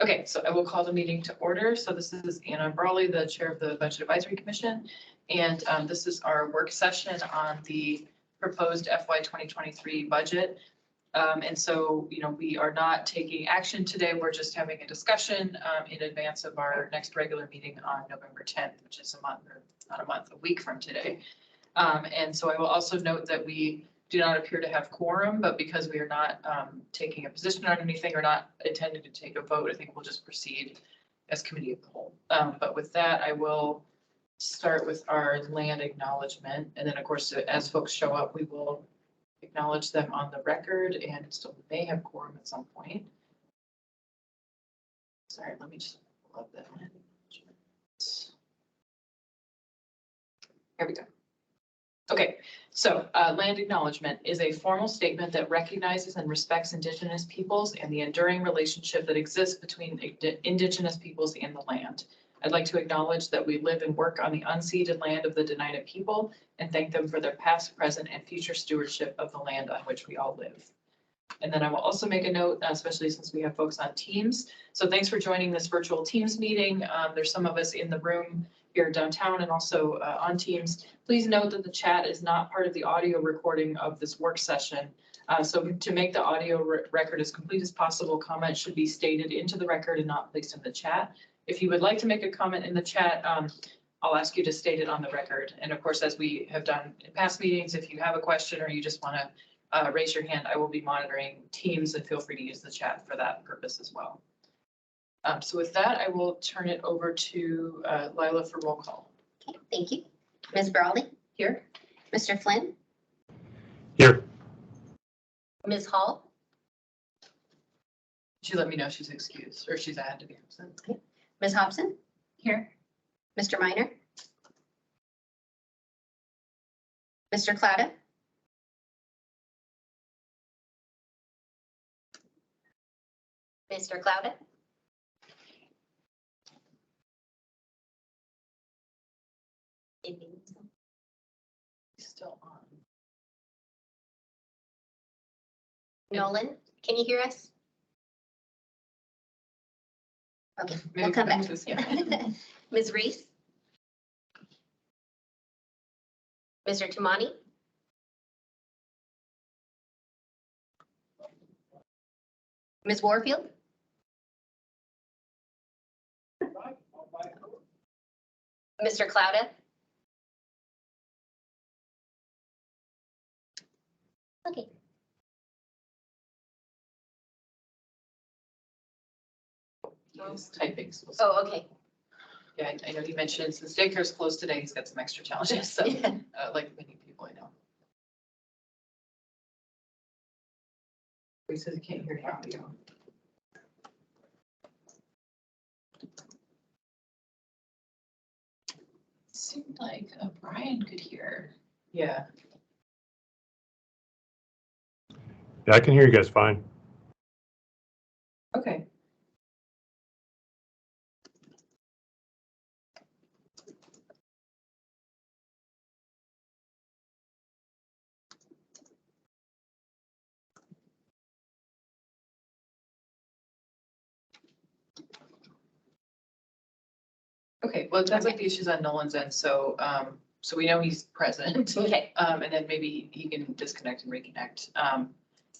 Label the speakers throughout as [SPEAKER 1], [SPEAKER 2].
[SPEAKER 1] Okay, so I will call the meeting to order. So this is Anna Brawley, the chair of the Budget Advisory Commission. And this is our work session on the proposed FY 2023 budget. And so, we are not taking action today. We're just having a discussion in advance of our next regular meeting on November 10th, which is a week from today. And so I will also note that we do not appear to have quorum, but because we are not taking a position on anything or not intending to take a vote, I think we'll just proceed as committee of the whole. But with that, I will start with our land acknowledgement. And then, of course, as folks show up, we will acknowledge them on the record and still may have quorum at some point. Sorry, let me just pull up that land acknowledgement. Here we go. Okay, so land acknowledgement is a formal statement that recognizes and respects Indigenous peoples and the enduring relationship that exists between Indigenous peoples and the land. I'd like to acknowledge that we live and work on the unceded land of the Dena'ina people and thank them for their past, present, and future stewardship of the land on which we all live. And then I will also make a note, especially since we have folks on Teams. So thanks for joining this virtual Teams meeting. There's some of us in the room here downtown and also on Teams. Please note that the chat is not part of the audio recording of this work session. So to make the audio record as complete as possible, comments should be stated into the record and not placed in the chat. If you would like to make a comment in the chat, I'll ask you to state it on the record. And of course, as we have done in past meetings, if you have a question or you just want to raise your hand, I will be monitoring Teams and feel free to use the chat for that purpose as well. So with that, I will turn it over to Lila for roll call.
[SPEAKER 2] Okay, thank you. Ms. Brawley?
[SPEAKER 1] Here.
[SPEAKER 2] Mr. Flynn?
[SPEAKER 3] Here.
[SPEAKER 2] Ms. Hall?
[SPEAKER 1] She let me know she's excused or she's had to be absent.
[SPEAKER 2] Okay. Ms. Hobson?
[SPEAKER 1] Here.
[SPEAKER 2] Mr. Minor? Mr. Clatta? Mr. Clatta?
[SPEAKER 1] Still on.
[SPEAKER 2] Nolan, can you hear us? Okay,
[SPEAKER 1] Maybe
[SPEAKER 2] we'll come back.
[SPEAKER 1] yeah.
[SPEAKER 2] Ms. Reese? Mr. Tumani? Ms. Warfield? Mr. Claudia? Okay.
[SPEAKER 1] He's typing.
[SPEAKER 2] Oh, okay.
[SPEAKER 1] Yeah, I know he mentioned since daycare is closed today, he's got some extra challenges. So like many people I know. He says he can't hear the audio. Seemed like Brian could hear. Yeah.
[SPEAKER 3] Yeah, I can hear you guys fine.
[SPEAKER 1] Okay. Okay, well, it sounds like the issue's on Nolan's end, so so we know he's present.
[SPEAKER 2] Okay.
[SPEAKER 1] And then maybe he can disconnect and reconnect.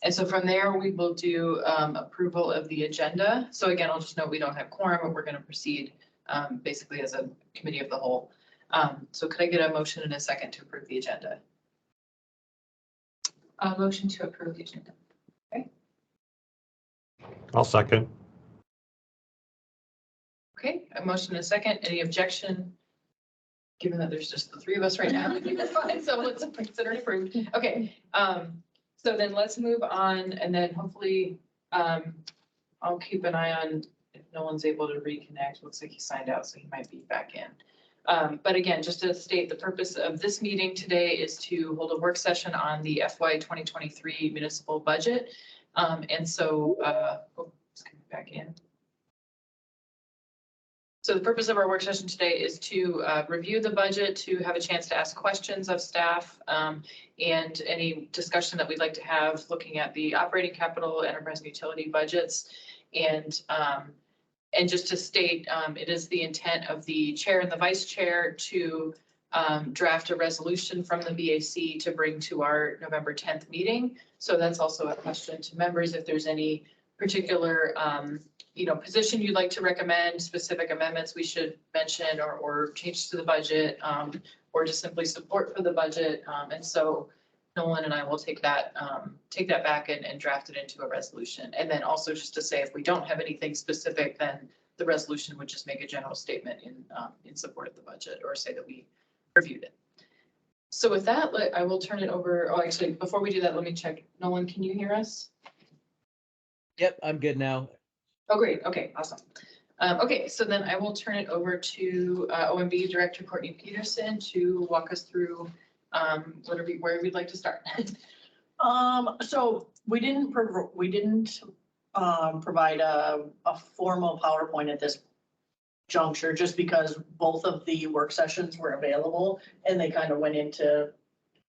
[SPEAKER 1] And so from there, we will do approval of the agenda. So again, I'll just note we don't have quorum, but we're going to proceed basically as a committee of the whole. So could I get a motion in a second to approve the agenda? A motion to approve the agenda. Okay.
[SPEAKER 3] I'll second.
[SPEAKER 1] Okay, a motion in a second. Any objection? Given that there's just the three of us right now, that's fine. So let's consider it approved. Okay. So then let's move on and then hopefully I'll keep an eye on if no one's able to reconnect. Looks like he signed out, so he might be back in. But again, just to state the purpose of this meeting today is to hold a work session on the FY 2023 municipal budget. And so, just coming back in. So the purpose of our work session today is to review the budget, to have a chance to ask questions of staff and any discussion that we'd like to have looking at the operating capital, enterprise and utility budgets. And And just to state, it is the intent of the chair and the vice chair to draft a resolution from the BAC to bring to our November 10th meeting. So that's also a question to members, if there's any particular, position you'd like to recommend, specific amendments we should mention or changes to the budget, or just simply support for the budget. And so Nolan and I will take that back and draft it into a resolution. And then also just to say, if we don't have anything specific, then the resolution would just make a general statement in support of the budget, or say that we reviewed it. So with that, I will turn it over. Oh, actually, before we do that, let me check. Nolan, can you hear us?
[SPEAKER 4] Yep, I'm good now.
[SPEAKER 1] Oh, great. Okay, awesome. Okay, so then I will turn it over to OMB Director Courtney Peterson to walk us through where we'd like to start.
[SPEAKER 5] So we didn't provide a formal PowerPoint at this juncture, just because both of the work sessions were available and they kind of went into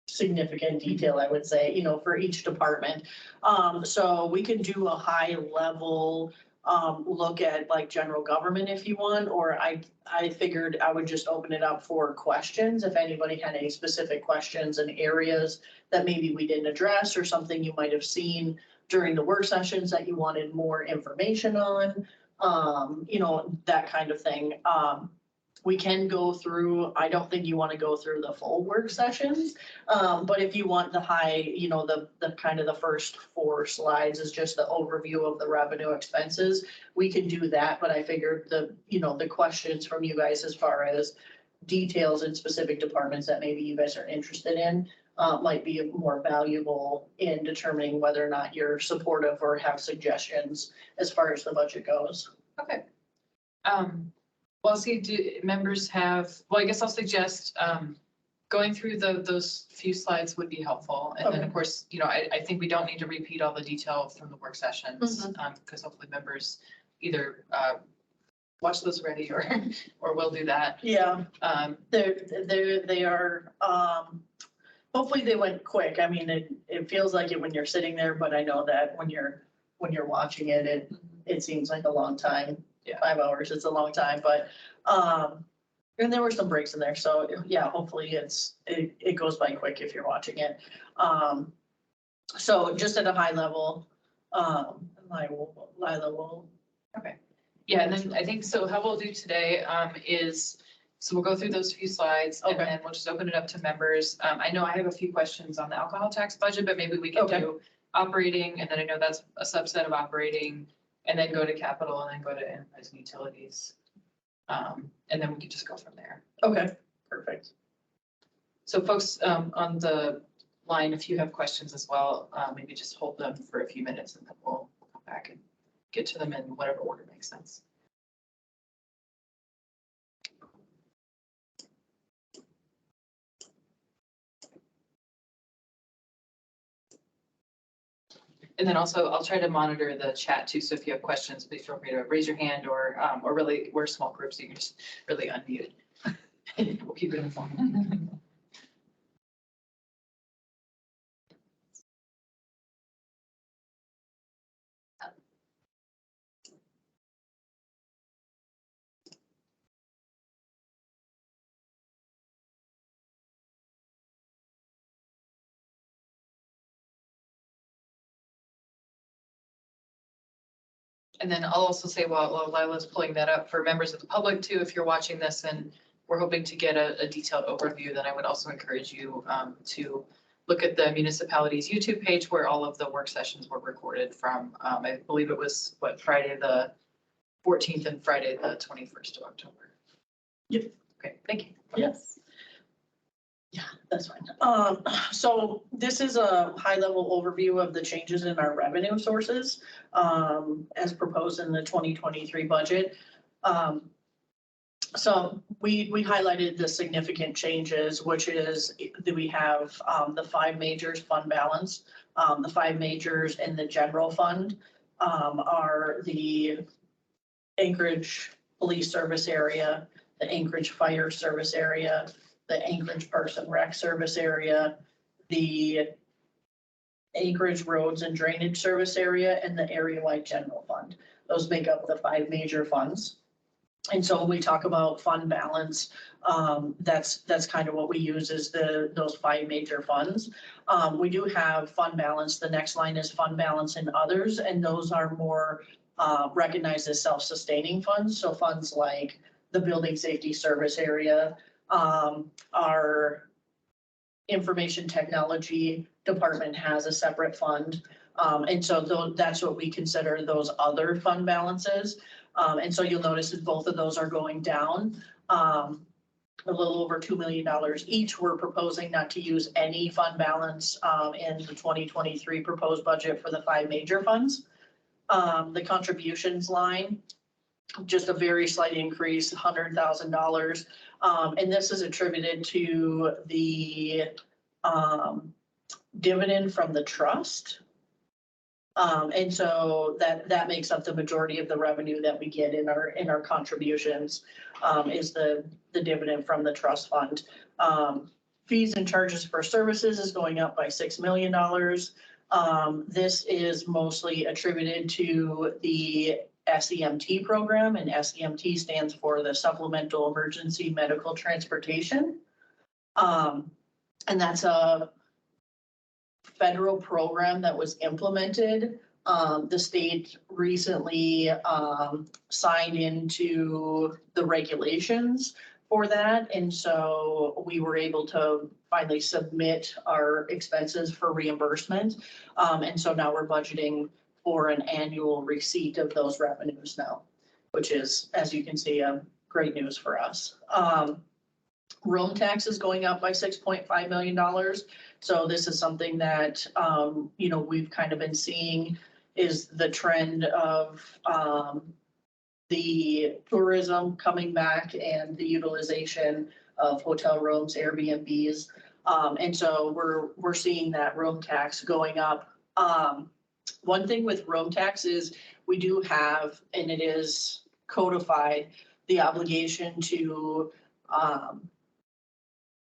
[SPEAKER 5] significant detail, I would say, for each department. So we can do a high level look at like general government if you want, or I figured I would just open it up for questions if anybody had any specific questions and areas that maybe we didn't address, or something you might have seen during the work sessions that you wanted more information on, that kind of thing. We can go through, I don't think you want to go through the full work sessions, but if you want the high, the kind of the first 4 slides is just the overview of the revenue expenses, we can do that. But I figured the questions from you guys as far as details in specific departments that maybe you guys are interested in might be more valuable in determining whether or not you're supportive or have suggestions as far as the budget goes.
[SPEAKER 1] Okay. Well, see, do members have, I guess I'll suggest going through those few slides would be helpful. And then, of course, I think we don't need to repeat all the detail from the work sessions, because hopefully members either watch those already or will do that.
[SPEAKER 5] Yeah, they are, hopefully they went quick. I mean, it feels like it when you're sitting there, but I know that when you're watching it, it seems like a long time.
[SPEAKER 1] Yeah.
[SPEAKER 5] 5 hours, it's a long time, but, and there were some breaks in there. So yeah, hopefully it goes by quick if you're watching it. So just at a high level, Lila will.
[SPEAKER 1] Okay. Yeah, and then I think, so how we'll do today is, so we'll go through those few slides and then we'll just open it up to members. I know I have a few questions on the alcohol tax budget, but maybe we can do operating, and then I know that's a subset of operating, and then go to capital, and then go to enterprise and utilities. And then we can just go from there.
[SPEAKER 5] Okay, perfect.
[SPEAKER 1] So folks on the line, if you have questions as well, maybe just hold them for a few minutes and then we'll come back and get to them in whatever order makes sense. And then also I'll try to monitor the chat too. So if you have questions, please feel free to raise your hand or really, we're a small group, so you can just really unmute. We'll keep it informal. And then I'll also say, while Lila's pulling that up, for members of the public too, if you're watching this and we're hoping to get a detailed overview, then I would also encourage you to look at the municipality's YouTube page where all of the work sessions were recorded from. I believe it was Friday the 14th and Friday the 21st of October.
[SPEAKER 5] Yep.
[SPEAKER 1] Okay, thank you.
[SPEAKER 5] Yes. Yeah, that's fine. So this is a high level overview of the changes in our revenue sources as proposed in the 2023 budget. So we highlighted the significant changes, which is that we have the 5 majors fund balance. The 5 majors in the general fund are the Anchorage Police Service Area, the Anchorage Fire Service Area, the Anchorage Parks and Rec Service Area, the Anchorage Roads and Drainage Service Area, and the area-wide general fund. Those make up the 5 major funds. And so when we talk about fund balance, that's kind of what we use is those 5 major funds. We do have fund balance. The next line is fund balance and others, and those are more recognized as self-sustaining funds. So funds like the building safety service area, our information technology department has a separate fund. And so that's what we consider those other fund balances. And so you'll notice that both of those are going down. A little over $2 million each. We're proposing not to use any fund balance in the 2023 proposed budget for the 5 major funds. The contributions line, just a very slight increase, $100,000. And this is attributed to the dividend from the trust. And so that makes up the majority of the revenue that we get in our contributions, is the dividend from the trust fund. Fees and charges for services is going up by $6 million. This is mostly attributed to the SEMT program, and SEMT stands for the Supplemental Emergency Medical Transportation. And that's a federal program that was implemented. The state recently signed into the regulations for that. And so we were able to finally submit our expenses for reimbursement. And so now we're budgeting for an annual receipt of those revenues now, which is, as you can see, great news for us. Room tax is going up by $6.5 million. So this is something that, we've kind of been seeing is the trend of the tourism coming back and the utilization of hotel rooms, Airbnbs. And so we're seeing that room tax going up. One thing with room tax is we do have, and it is codified, the obligation to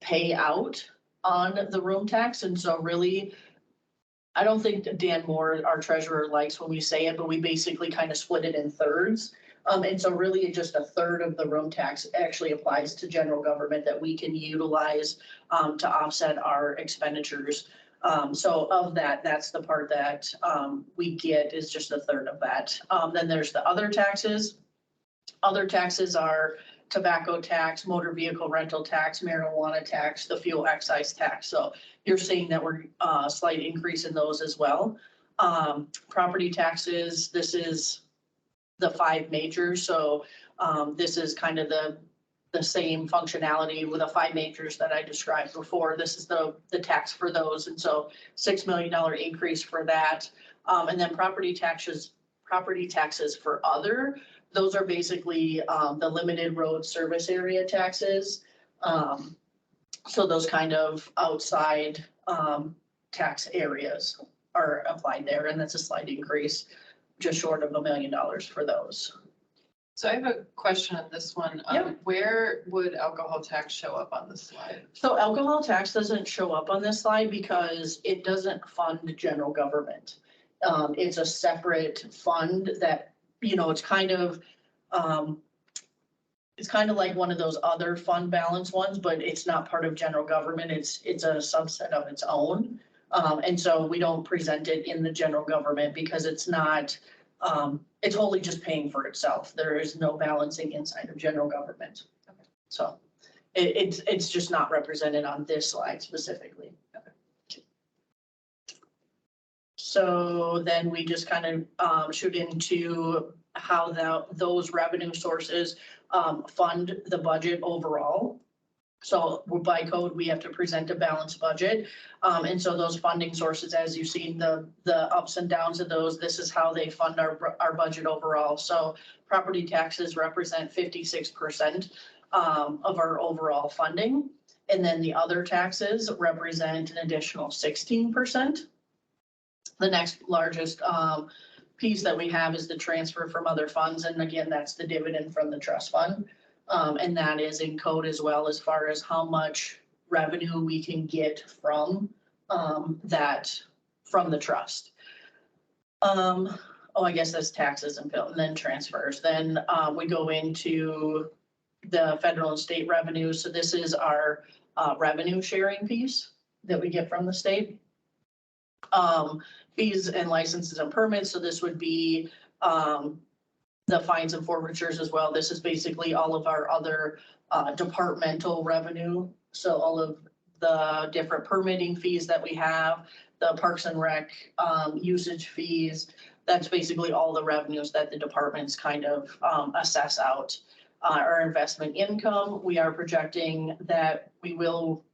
[SPEAKER 5] pay out on the room tax. And so really, I don't think Dan Moore, our treasurer, likes when we say it, but we basically kind of split it in thirds. And so really just a third of the room tax actually applies to general government that we can utilize to offset our expenditures. So of that, that's the part that we get is just a third of that. Then there's the other taxes. Other taxes are tobacco tax, motor vehicle rental tax, marijuana tax, the fuel excise tax. So you're seeing that we're a slight increase in those as well. Property taxes, this is the 5 majors. So this is kind of the same functionality with the 5 majors that I described before. This is the tax for those. And so $6 million increase for that. And then property taxes for other. Those are basically the limited road service area taxes. So those kind of outside tax areas are applied there, and that's a slight increase, just short of $1 million for those.
[SPEAKER 1] So I have a question on this one.
[SPEAKER 5] Yep.
[SPEAKER 1] Where would alcohol tax show up on this slide?
[SPEAKER 5] So alcohol tax doesn't show up on this slide because it doesn't fund general government. It's a separate fund that, it's kind of like one of those other fund balance ones, but it's not part of general government. It's a subset of its own. And so we don't present it in the general government because it's not, it's wholly just paying for itself. There is no balancing inside of general government.
[SPEAKER 1] Okay.
[SPEAKER 5] So it's just not represented on this slide specifically. Okay. So then we just kind of shoot into how those revenue sources fund the budget overall. So by code, we have to present a balanced budget. And so those funding sources, as you've seen the ups and downs of those, this is how they fund our budget overall. So property taxes represent 56% of our overall funding. And then the other taxes represent an additional 16%. The next largest piece that we have is the transfer from other funds. And again, that's the dividend from the trust fund. And that is in code as well as far as how much revenue we can get from from the trust. I guess that's taxes and bill, and then transfers. Then we go into the federal and state revenues. So this is our revenue sharing piece that we get from the state. Fees and licenses and permits. So this would be the fines and forfeitures as well. This is basically all of our other departmental revenue. So all of the different permitting fees that we have, the Parks and Rec usage fees. That's basically all the revenues that the departments kind of assess out. Our investment income, we are projecting that we will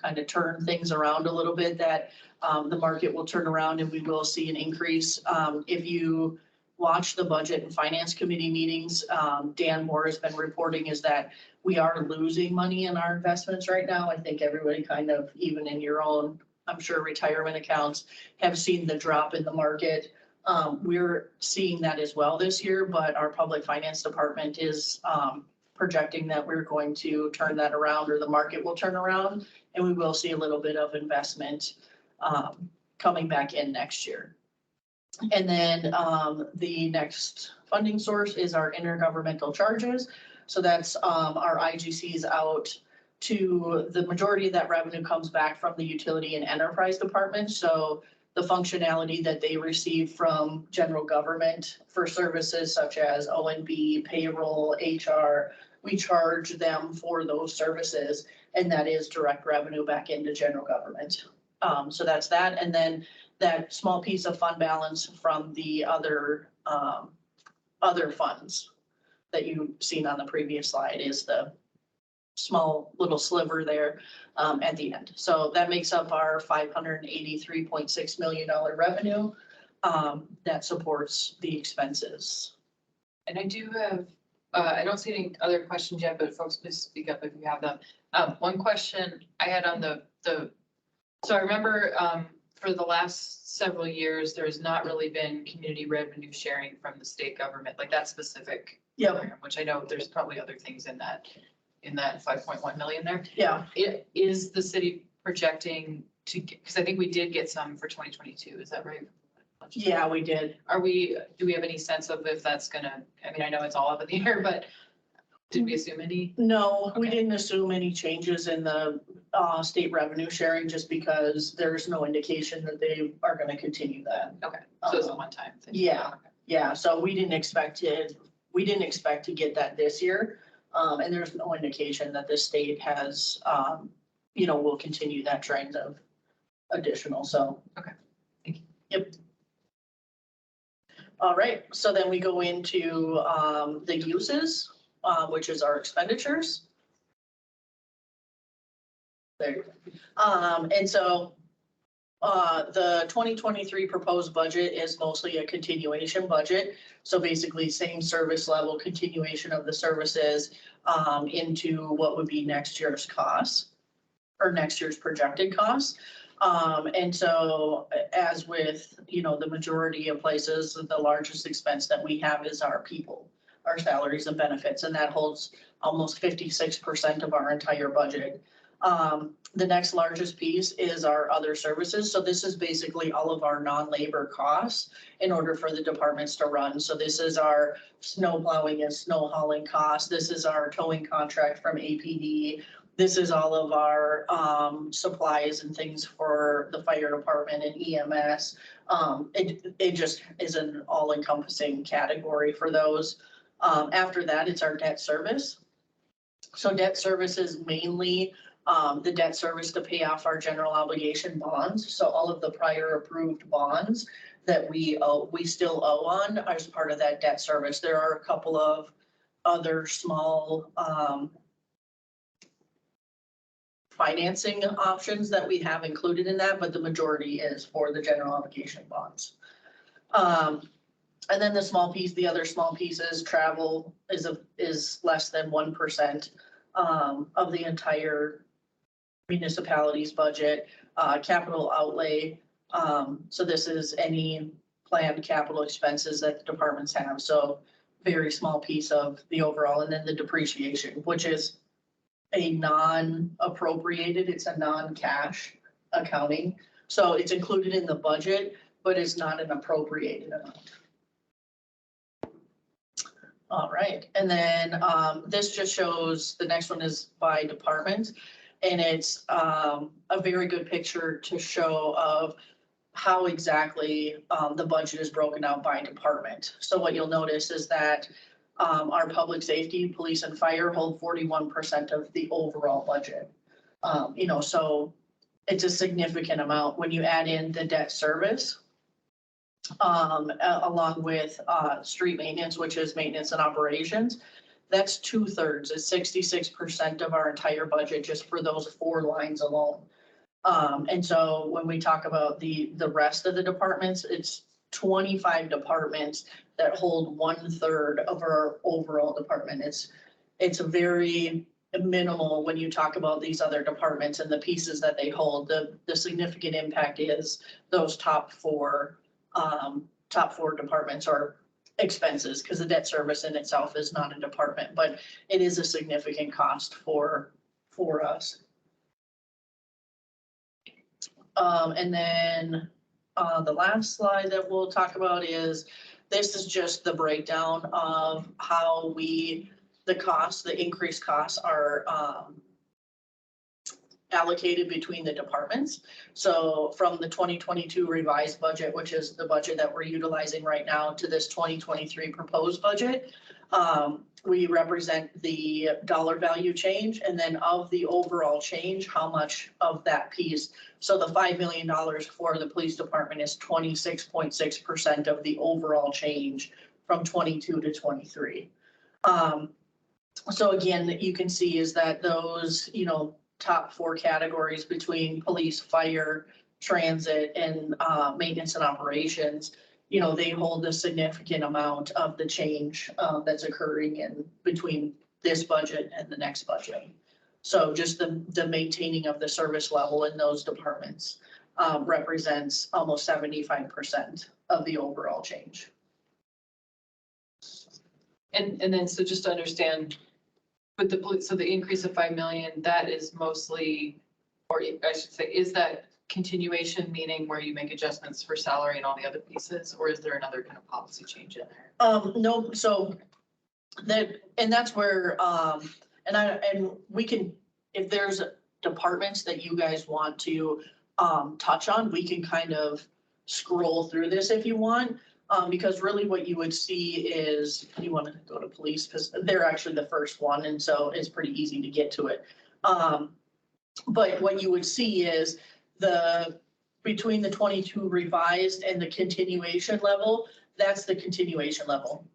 [SPEAKER 5] kind of turn things around a little bit, that the market will turn around and we will see an increase. If you watch the budget and finance committee meetings, Dan Moore has been reporting is that we are losing money in our investments right now. I think everybody kind of, even in your own, I'm sure, retirement accounts, have seen the drop in the market. We're seeing that as well this year, but our public finance department is projecting that we're going to turn that around, or the market will turn around, and we will see a little bit of investment coming back in next year. And then the next funding source is our intergovernmental charges. So that's our IGCs out to the majority of that revenue comes back from the utility and enterprise department. So the functionality that they receive from general government for services such as O&B, payroll, HR, we charge them for those services, and that is direct revenue back into general government. So that's that. And then that small piece of fund balance from the other funds that you've seen on the previous slide is the small little sliver there at the end. So that makes up our $583.6 million revenue that supports the expenses.
[SPEAKER 1] And I do have, I don't see any other questions yet, but folks, please speak up if you have them. One question I had on so I remember for the last several years, there's not really been community revenue sharing from the state government, like that specific program, which I know there's probably other things in that 5.1 million there.
[SPEAKER 5] Yeah.
[SPEAKER 1] Is the city projecting to get, because I think we did get some for 2022, is that right?
[SPEAKER 5] Yeah, we did.
[SPEAKER 1] Do we have any sense of if that's gonna, I mean, I know it's all up in the air, but did we assume any?
[SPEAKER 5] No, we
[SPEAKER 1] Okay.
[SPEAKER 5] didn't assume any changes in the state revenue sharing just because there's no indication that they are going to continue that.
[SPEAKER 1] Okay, so it's a one-time thing.
[SPEAKER 5] Yeah. Yeah, so we didn't expect to get that this year. And there's no indication that the state has, will continue that trend of additional, so.
[SPEAKER 1] Okay, thank you.
[SPEAKER 5] Yep. All right, so then we go into the uses, which is our expenditures. There you go. And so the 2023 proposed budget is mostly a continuation budget. So basically same service level, continuation of the services into what would be next year's costs or next year's projected costs. And so as with, the majority of places, the largest expense that we have is our people, our salaries and benefits, and that holds almost 56% of our entire budget. The next largest piece is our other services. So this is basically all of our non-labor costs in order for the departments to run. So this is our snow plowing and snow hauling costs. This is our towing contract from APD. This is all of our supplies and things for the fire department and EMS. It just is an all-encompassing category for those. After that, it's our debt service. So debt service is mainly the debt service to pay off our general obligation bonds. So all of the prior approved bonds that we still owe on as part of that debt service. There are a couple of other small financing options that we have included in that, but the majority is for the general obligation bonds. And then the other small piece is travel is less than 1% of the entire municipality's budget. Capital outlay. So this is any planned capital expenses that the departments have. So very small piece of the overall, and then the depreciation, which is a non-appropriated, it's a non-cash accounting. So it's included in the budget, but it's not an appropriated amount. All right, and then this just shows, the next one is by department. And it's a very good picture to show of how exactly the budget is broken out by department. So what you'll notice is that our public safety, police and fire hold 41% of the overall budget. You know, so it's a significant amount when you add in the debt service. Along with street maintenance, which is maintenance and operations. That's 2/3, it's 66% of our entire budget just for those 4 lines alone. And so when we talk about the rest of the departments, it's 25 departments that hold 1/3 of our overall department. It's a very minimal when you talk about these other departments and the pieces that they hold. The significant impact is those top four departments or expenses, because the debt service in itself is not a department, but it is a significant cost for us. And then the last slide that we'll talk about is, this is just the breakdown of how the increased costs are allocated between the departments. So from the 2022 revised budget, which is the budget that we're utilizing right now, to this 2023 proposed budget, we represent the dollar value change, and then of the overall change, how much of that piece. So the $5 million for the police department is 26.6% of the overall change from 22 to 23. So again, you can see is that those, you know, top 4 categories between police, fire, transit, and maintenance and operations, you know, they hold a significant amount of the change that's occurring in between this budget and the next budget. So just the maintaining of the service level in those departments represents almost 75% of the overall change.
[SPEAKER 1] And then, so just to understand, with the police, so the increase of 5 million, that is mostly, or I should say, is that continuation, meaning where you make adjustments for salary and all the other pieces, or is there another kind of policy change in there?
[SPEAKER 5] No, so that's where, and we can, if there's departments that you guys want to touch on, we can kind of scroll through this if you want. Because really what you would see is, you want to go to police because they're actually the first one, and so it's pretty easy to get to it. But what you would see is between the 22 revised and the continuation level, that's the continuation level.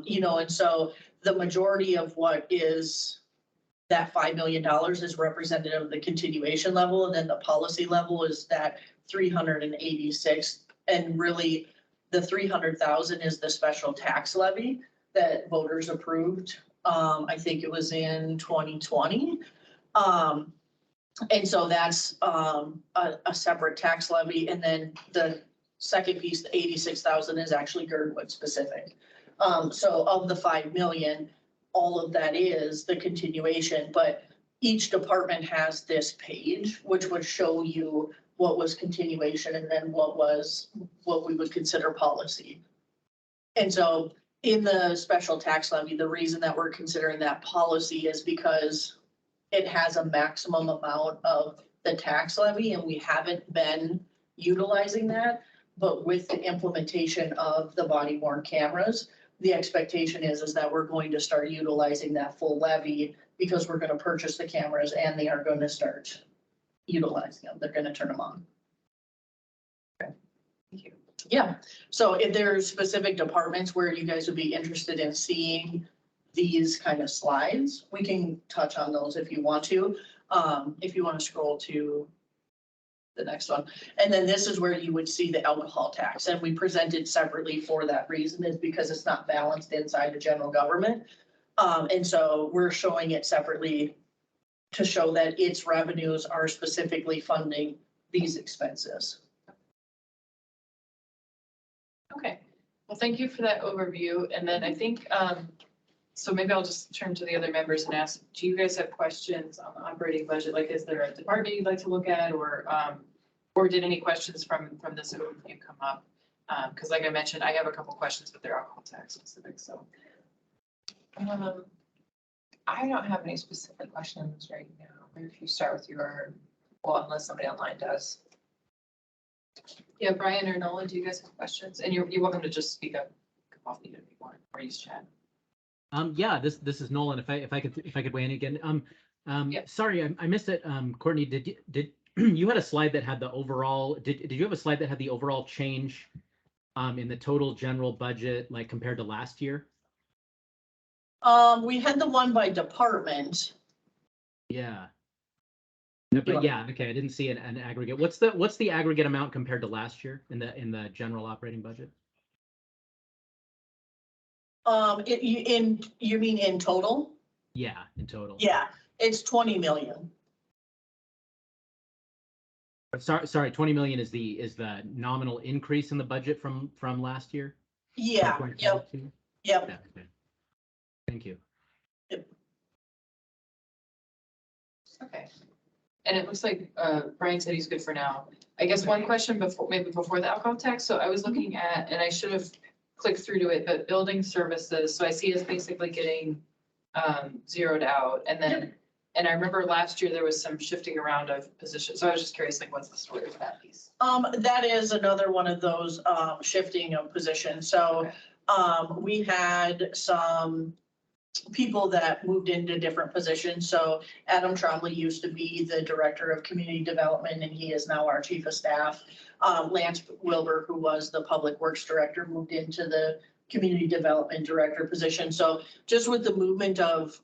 [SPEAKER 5] You know, and so the majority of what is that $5 million is representative of the continuation level, and then the policy level is that 386, and really the 300,000 is the special tax levy that voters approved. I think it was in 2020. And so that's a separate tax levy. And then the second piece, the 86,000, is actually Girdwood specific. So of the 5 million, all of that is the continuation, but each department has this page, which would show you what was continuation and then what we would consider policy. And so in the special tax levy, the reason that we're considering that policy is because it has a maximum amount of the tax levy, and we haven't been utilizing that. But with the implementation of the body worn cameras, the expectation is that we're going to start utilizing that full levy, because we're going to purchase the cameras and they are going to start utilizing them. They're going to turn them on.
[SPEAKER 1] Thank you.
[SPEAKER 5] Yeah. So if there's specific departments where you guys would be interested in seeing these kind of slides, we can touch on those if you want to. If you want to scroll to the next one. And then this is where you would see the alcohol tax, and we presented separately for that reason, is because it's not balanced inside the general government. And so we're showing it separately to show that its revenues are specifically funding these expenses.
[SPEAKER 1] Okay, well, thank you for that overview. And then I think, so maybe I'll just turn to the other members and ask, do you guys have questions on the operating budget? Like, is there a department you'd like to look at, or did any questions from this overview come up? Because like I mentioned, I have a couple questions, but they're alcohol tax specific, so.
[SPEAKER 6] I don't have any specific questions right now. Maybe if you start with your, well, unless somebody online does.
[SPEAKER 1] Yeah, Brian or Nolan, do you guys have questions? And you're welcome to just speak up, come off mute if you want, or use chat.
[SPEAKER 4] Yeah, this is Nolan. If I could weigh in again.
[SPEAKER 1] Yep.
[SPEAKER 4] Sorry, I missed it. Courtney, did you had a slide that had the overall? Did you have a slide that had the overall change, in the total general budget, like compared to last year?
[SPEAKER 5] We had the one by department.
[SPEAKER 4] Yeah. No, but yeah, okay. I didn't see an aggregate. What's the aggregate amount compared to last year in the general operating budget?
[SPEAKER 5] You mean in total?
[SPEAKER 4] Yeah, in total.
[SPEAKER 5] Yeah, it's 20 million.
[SPEAKER 4] Sorry, 20 million is the nominal increase in the budget from last year?
[SPEAKER 5] Yeah, yep, yep.
[SPEAKER 4] Yeah, okay. Thank you.
[SPEAKER 1] Okay. And it looks like Brian said he's good for now. I guess one question before the alcohol tax. So I was looking at, and I should have clicked through to it, but building services. So I see it's basically getting zeroed out. And then, and I remember last year there was some shifting around of positions. So I was just curious, like, what's the story with that piece?
[SPEAKER 5] That is another one of those shifting of positions. So we had some people that moved into different positions. So Adam Trombley used to be the director of community development, and he is now our chief of staff. Lance Wilbur, who was the public works director, moved into the community development director position. So just with the movement of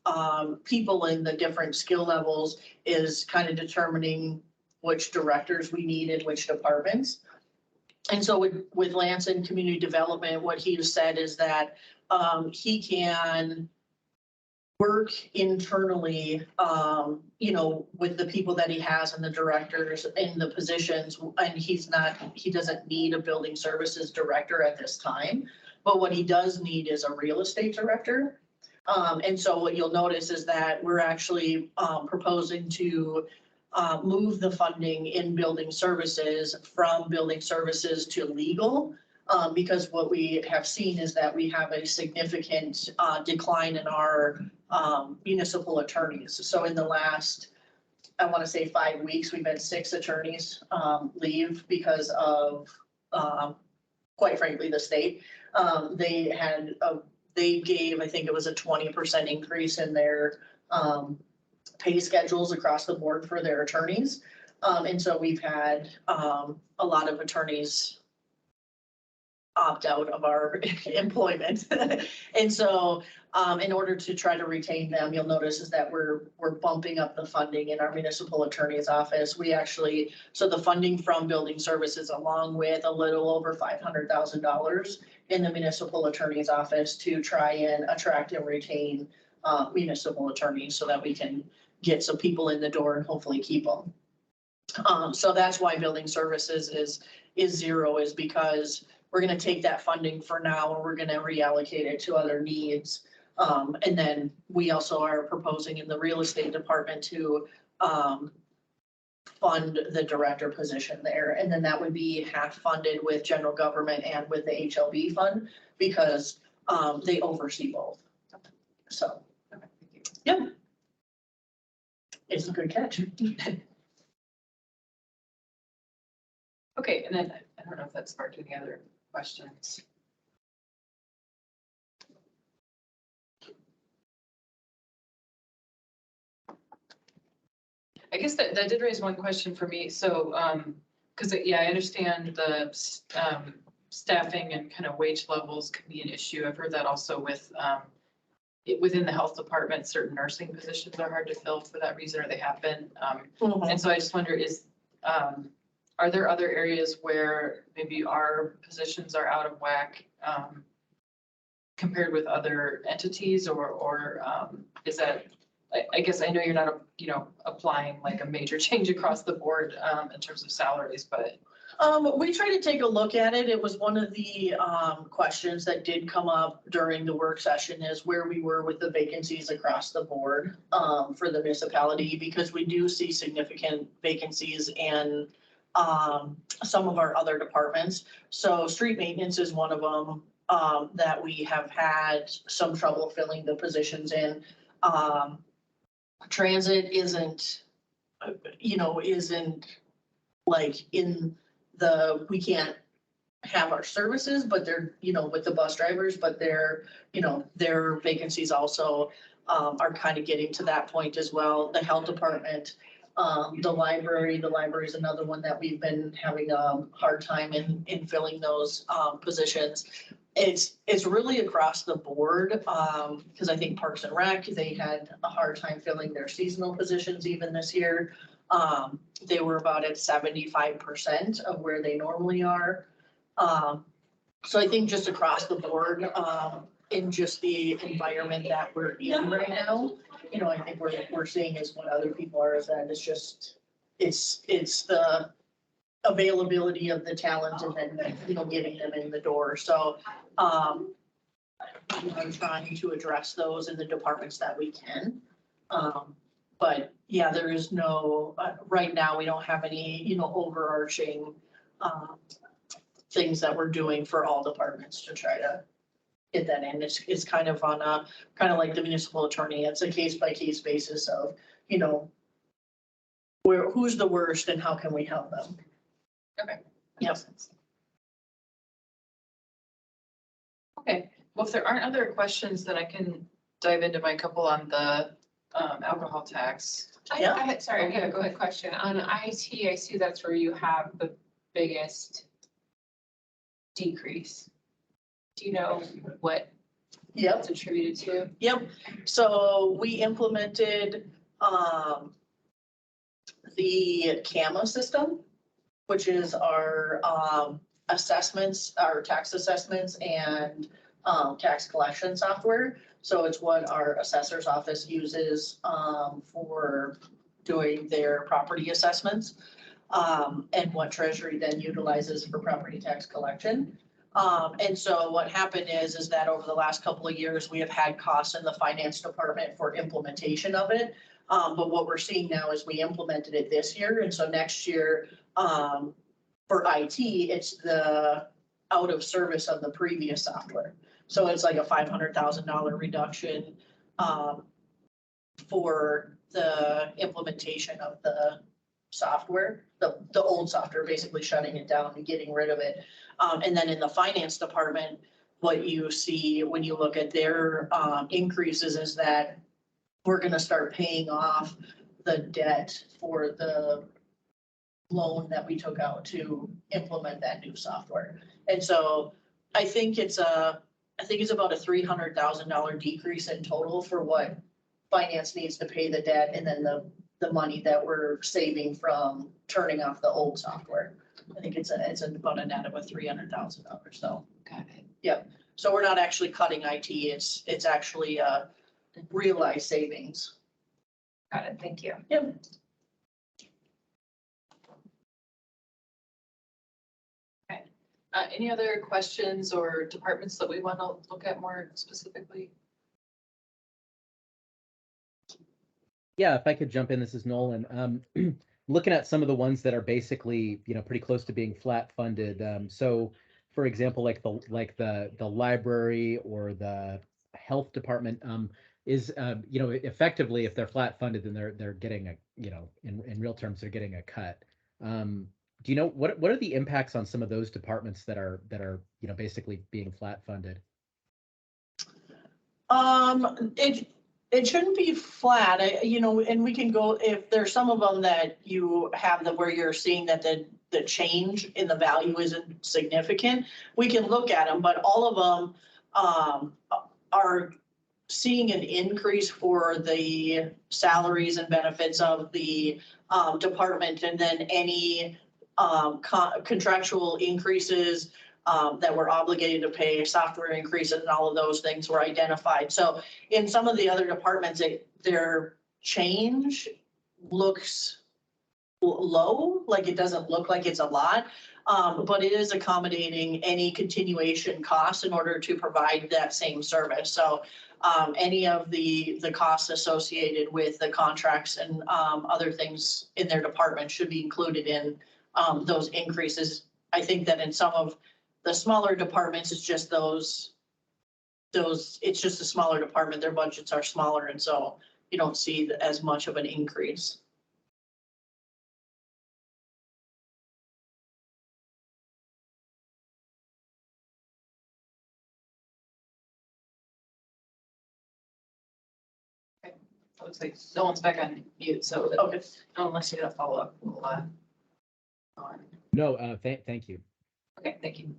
[SPEAKER 5] people in the different skill levels is kind of determining which directors we need in which departments. And so with Lance in community development, what he said is that he can work internally, with the people that he has and the directors in the positions, and he doesn't need a building services director at this time. But what he does need is a real estate director. And so what you'll notice is that we're actually proposing to move the funding in building services from building services to legal. Because what we have seen is that we have a significant decline in our municipal attorneys. So in the last, I want to say 5 weeks, we've had 6 attorneys leave because of, quite frankly, the state. They gave, I think it was a 20% increase in their pay schedules across the board for their attorneys. And so we've had a lot of attorneys opt out of our employment. And so in order to try to retain them, you'll notice is that we're bumping up the funding in our municipal attorney's office. We actually, so the funding from building services along with a little over $500,000 in the municipal attorney's office to try and attract and retain municipal attorneys so that we can get some people in the door and hopefully keep them. So that's why building services is zero, is because we're going to take that funding for now and we're going to reallocate it to other needs. And then we also are proposing in the real estate department to fund the director position there. And then that would be half funded with general government and with the HLB fund because they oversee both. So, yep. It's a good catch.
[SPEAKER 1] Okay, and then I don't know if that sparked any other questions. I guess that did raise one question for me. So, because I understand the staffing and kind of wage levels can be an issue. I've heard that also with within the health department, certain nursing positions are hard to fill for that reason, or they have been. And so I just wonder, are there other areas where maybe our positions are out of whack compared with other entities, or is that, I guess I know you're not, applying like a major change across the board in terms of salaries, but.
[SPEAKER 5] We tried to take a look at it. It was one of the questions that did come up during the work session, is where we were with the vacancies across the board for the municipality, because we do see significant vacancies in some of our other departments. So street maintenance is one of them. that we have had some trouble filling the positions in. Transit isn't like in we can't have our services, but they're, with the bus drivers, but their vacancies also are kind of getting to that point as well. The health department, the library is another one that we've been having a hard time in filling those positions. It's really across the board, because I think Parks and Rec, they had a hard time filling their seasonal positions even this year. They were about at 75% of where they normally are. So I think just across the board, in just the environment that we're in right now, I think we're seeing is what other people are, is that it's the availability of the talent and then, getting them in the door. So, I'm trying to address those in the departments that we can. But yeah, there is no, right now, we don't have any, overarching, things that we're doing for all departments to try to get that in. It's kind of on like the municipal attorney. It's a case by case basis of, who's the worst and how can we help them?
[SPEAKER 1] Okay.
[SPEAKER 5] Yep.
[SPEAKER 1] Okay, well, if there aren't other questions, then I can dive into my couple on the alcohol tax.
[SPEAKER 5] Yeah.
[SPEAKER 6] I had a go ahead question. On IT, I see that's where you have the biggest decrease. Do you know what
[SPEAKER 5] Yep.
[SPEAKER 6] it's attributed to?
[SPEAKER 5] Yep. So we implemented, the CAMA system, which is our, assessments, our tax assessments and, tax collection software. So it's what our assessor's office uses, for doing their property assessments. And what Treasury then utilizes for property tax collection. And so what happened is that over the last couple of years, we have had costs in the finance department for implementation of it. But what we're seeing now is we implemented it this year. And so next year, for IT, it's the out of service of the previous software. So it's like a $500,000 reduction, for the implementation of the software, the old software, basically shutting it down and getting rid of it. And then in the finance department, what you see when you look at their increases is that we're gonna start paying off the debt for the loan that we took out to implement that new software. And so I think it's about a $300,000 decrease in total for what finance needs to pay the debt, and then the money that we're saving from turning off the old software. I think it's about a net of $300,000, so.
[SPEAKER 1] Got it.
[SPEAKER 5] Yep, so we're not actually cutting IT, it's actually realized savings.
[SPEAKER 6] Got it, thank you.
[SPEAKER 5] Yep.
[SPEAKER 1] Any other questions or departments that we want to look at more specifically?
[SPEAKER 4] Yeah, if I could jump in, this is Nolan. Looking at some of the ones that are basically, pretty close to being flat funded. So, for example, like the library or the health department, is effectively, if they're flat funded, then they're getting in real terms, they're getting a cut. Do you know what are the impacts on some of those departments that are basically being flat funded?
[SPEAKER 5] It shouldn't be flat, and we can go, if there's some of them that you have where you're seeing that the change in the value isn't significant, we can look at them, but all of them are seeing an increase for the salaries and benefits of the department, and then any contractual increases that we're obligated to pay, software increases, and all of those things were identified. So in some of the other departments, their change looks low, like it doesn't look like it's a lot, but it is accommodating any continuation costs in order to provide that same service. So any of the costs associated with the contracts and other things in their department should be included in those increases. I think that in some of The smaller departments, it's just it's just a smaller department, their budgets are smaller, and so you don't see as much of an increase.
[SPEAKER 1] Looks like no one's back on mute, so
[SPEAKER 5] Okay.
[SPEAKER 1] unless you have a follow-up, we'll, on.
[SPEAKER 4] No, thank you.
[SPEAKER 1] Okay, thank you.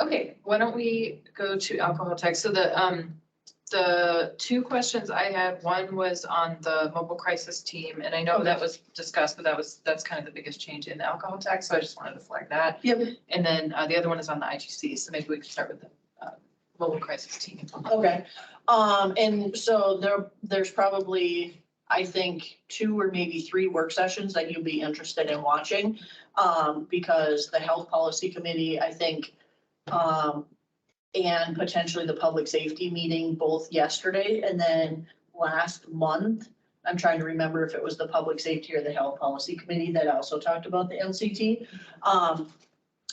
[SPEAKER 1] Okay, why don't we go to alcohol tax? So the two questions I had, one was on the mobile crisis team, and I know that was discussed, but that's kind of the biggest change in the alcohol tax, so I just wanted to flag that.
[SPEAKER 5] Yep.
[SPEAKER 1] And then the other one is on the IGC, so maybe we can start with the mobile crisis team.
[SPEAKER 5] Okay, and so there's probably, I think, 2 or maybe 3 work sessions that you'll be interested in watching. Because the health policy committee, I think, and potentially the public safety meeting both yesterday and then last month. I'm trying to remember if it was the public safety or the health policy committee that also talked about the MCT.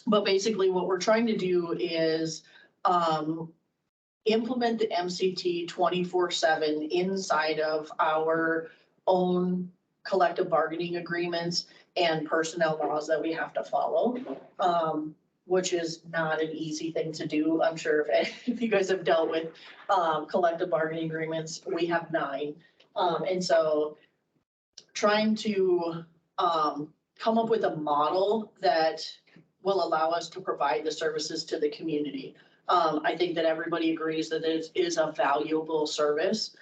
[SPEAKER 5] But basically what we're trying to do is, implement the MCT 24/7 inside of our own collective bargaining agreements and personnel laws that we have to follow, which is not an easy thing to do. I'm sure if you guys have dealt with collective bargaining agreements, we have 9. And so trying to come up with a model that will allow us to provide the services to the community. I think that everybody agrees that it is a valuable service.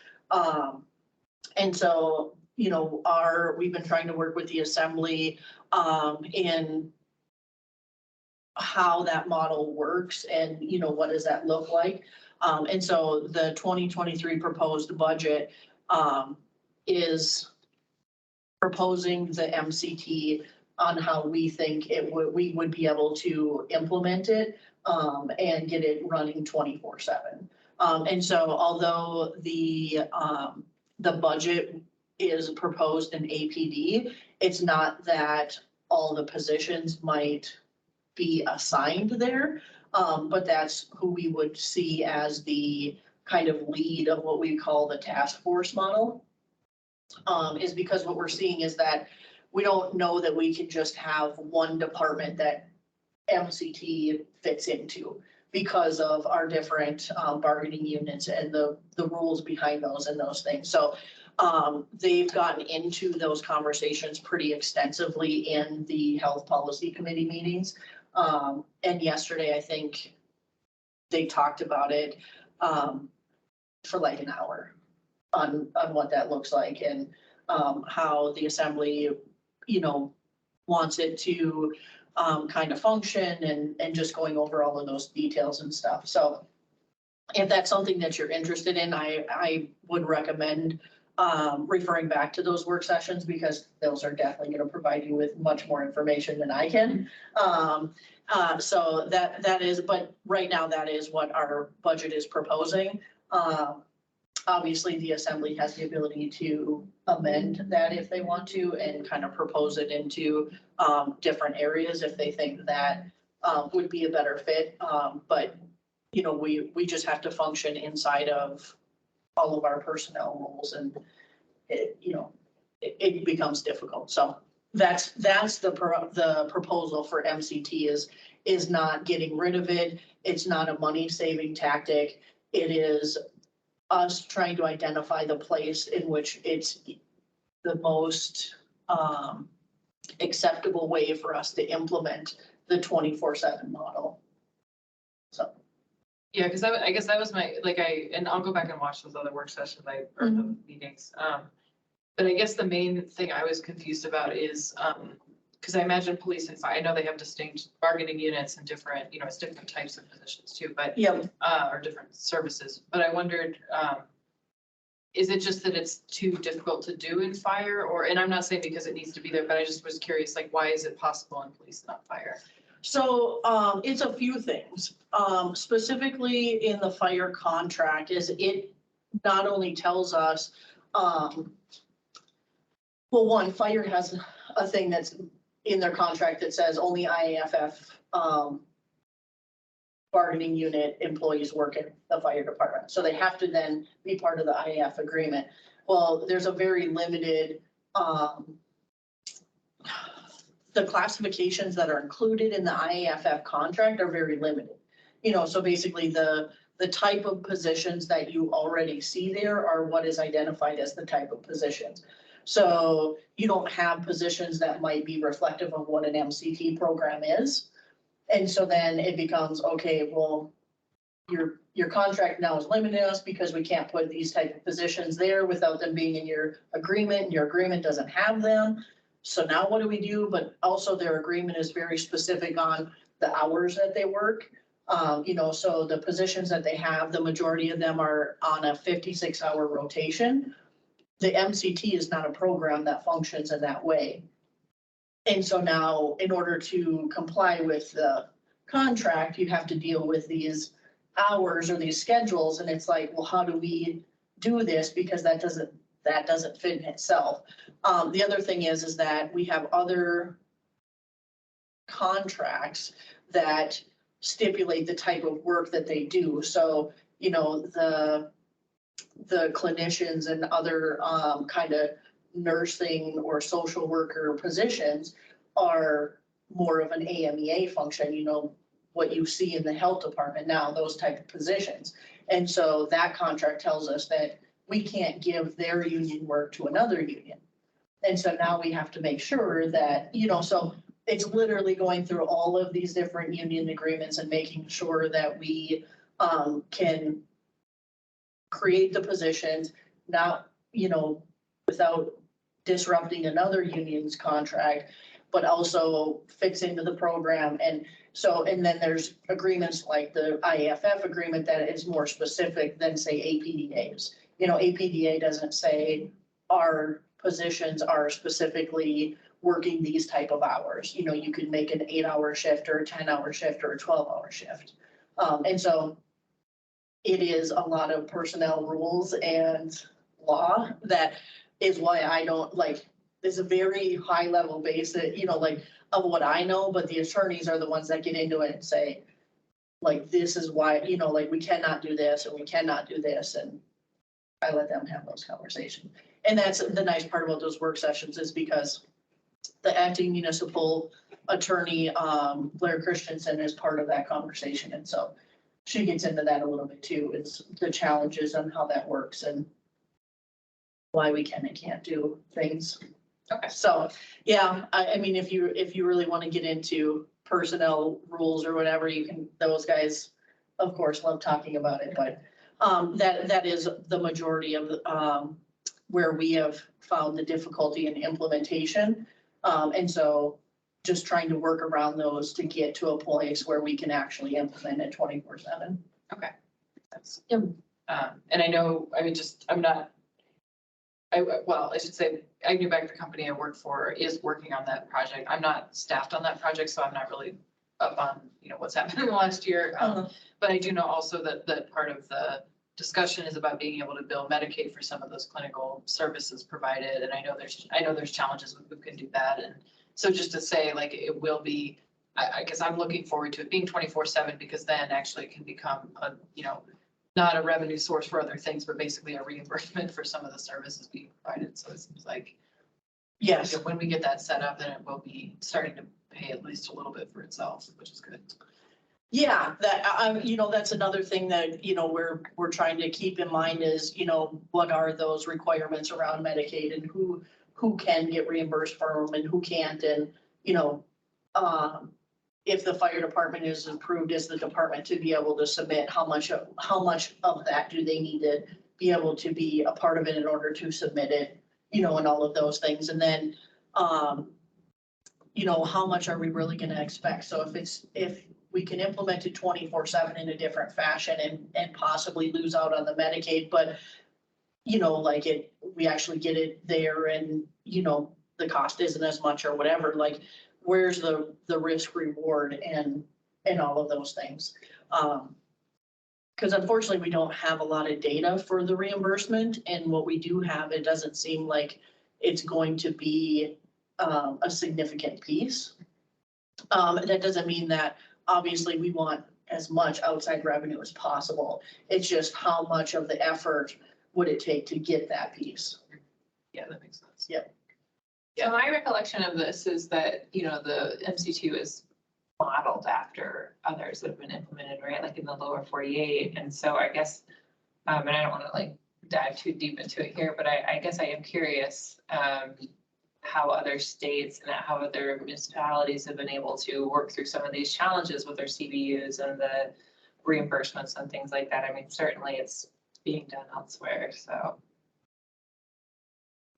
[SPEAKER 5] And so, you know, we've been trying to work with the assembly in how that model works and, you know, what does that look like? And so the 2023 proposed budget is proposing the MCT on how we think we would be able to implement it and get it running 24/7. And so although the budget is proposed in APD, it's not that all the positions might be assigned there, but that's who we would see as the kind of lead of what we call the task force model. Is because what we're seeing is that we don't know that we can just have one department that MCT fits into because of our different bargaining units and the rules behind those and those things. So they've gotten into those conversations pretty extensively in the health policy committee meetings. And yesterday, I think they talked about it for like an hour on what that looks like and how the assembly, you know, wants it to kind of function and just going over all of those details and stuff. So if that's something that you're interested in, I would recommend referring back to those work sessions because those are definitely going to provide you with much more information than I can. So that is, but right now that is what our budget is proposing. Obviously, the assembly has the ability to amend that if they want to and kind of propose it into different areas if they think that would be a better fit. But, you know, we just have to function inside of all of our personnel rules and it, you know, it becomes difficult. So that's the proposal for MCT is not getting rid of it. It's not a money saving tactic. It is us trying to identify the place in which it's the most acceptable way for us to implement the 24/7 model. So.
[SPEAKER 1] Yeah, because I guess that was my, and I'll go back and watch those other work sessions or the meetings. But I guess the main thing I was confused about is, because I imagine police and fire, I know they have distinct bargaining units and different, you know, it's different types of positions too, but, or different services. But I wondered, is it just that it's too difficult to do in fire or, and I'm not saying because it needs to be there, but I just was curious, like, why is it possible in police, not fire?
[SPEAKER 5] So it's a few things. Specifically in the fire contract is it not only tells us, well, one, fire has a thing that's in their contract that says only IAFF, bargaining unit employees work in the fire department. So they have to then be part of the IAF agreement. Well, there's a very limited, the classifications that are included in the IAFF contract are very limited. So basically the type of positions that you already see there are what is identified as the type of positions. So you don't have positions that might be reflective of what an MCT program is. And so then it becomes, okay, well, your contract now is limiting us because we can't put these type of positions there without them being in your agreement, and your agreement doesn't have them. So now what do we do? But also their agreement is very specific on the hours that they work. So the positions that they have, the majority of them are on a 56-hour rotation. The MCT is not a program that functions in that way. And so now, in order to comply with the contract, you have to deal with these hours or these schedules, and it's like, well, how do we do this? Because that doesn't fit in itself. The other thing is that we have other contracts that stipulate the type of work that they do. So, the clinicians and other kind of nursing or social worker positions are more of an AMEA function, what you see in the health department now, those type of positions. And so that contract tells us that we can't give their union work to another union. And so now we have to make sure that, so it's literally going through all of these different union agreements and making sure that we can create the positions, not, without disrupting another union's contract, but also fits into the program. And then there's agreements like the IAFF agreement that is more specific than, say, APDAs. APDA doesn't say our positions are specifically working these type of hours. You could make an 8-hour shift or a 10-hour shift or a 12-hour shift. And so it is a lot of personnel rules and law that is why I don't it's a very high level basic, of what I know, but the attorneys are the ones that get into it and say, this is why, we cannot do this and we cannot do this. And I let them have those conversations. And that's the nice part about those work sessions, is because the acting municipal attorney, Blair Christensen, is part of that conversation. And so she gets into that a little bit too, is the challenges on how that works and why we can and can't do things.
[SPEAKER 1] Okay.
[SPEAKER 5] So, yeah, I mean, if you really want to get into personnel rules or whatever, you can, those guys, of course, love talking about it, but that is the majority of where we have found the difficulty in implementation. And so just trying to work around those to get to a place where we can actually implement it 24/7.
[SPEAKER 1] Okay. And I know, I should say, I knew back the company I work for is working on that project. I'm not staffed on that project, so I'm not really up on, what's happened in the last year. But I do know also that part of the discussion is about being able to bill Medicaid for some of those clinical services provided. And I know there's challenges with who can do that. And so just to say, it will be, I guess I'm looking forward to it being 24/7, because then actually it can become a, not a revenue source for other things, but basically a reimbursement for some of the services being provided. So it seems like,
[SPEAKER 5] Yes.
[SPEAKER 1] when we get that set up, then it will be starting to pay at least a little bit for itself, which is good.
[SPEAKER 5] Yeah, that's another thing that, we're trying to keep in mind is, what are those requirements around Medicaid and who can get reimbursed for them and who can't. And, if the fire department is approved as the department to be able to submit, how much of that do they need to be able to be a part of it in order to submit it, and all of those things. And then, how much are we really going to expect? So if we can implement it 24/7 in a different fashion and possibly lose out on the Medicaid, but, we actually get it there and, the cost isn't as much or whatever, where's the risk reward and all of those things. Because unfortunately, we don't have a lot of data for the reimbursement, and what we do have, it doesn't seem like it's going to be a significant piece. That doesn't mean that obviously we want as much outside revenue as possible. It's just how much of the effort would it take to get that piece?
[SPEAKER 1] Yeah, that makes sense.
[SPEAKER 5] Yep.
[SPEAKER 6] So my recollection of this is that, you know, the MCT is modeled after others that have been implemented, right? Like in the lower 48. And so I guess, and I don't want to like dive too deep into it here, but I guess I am curious, how other states and how other municipalities have been able to work through some of these challenges with their CBUs and the reimbursements and things like that. I mean, certainly it's being done elsewhere, so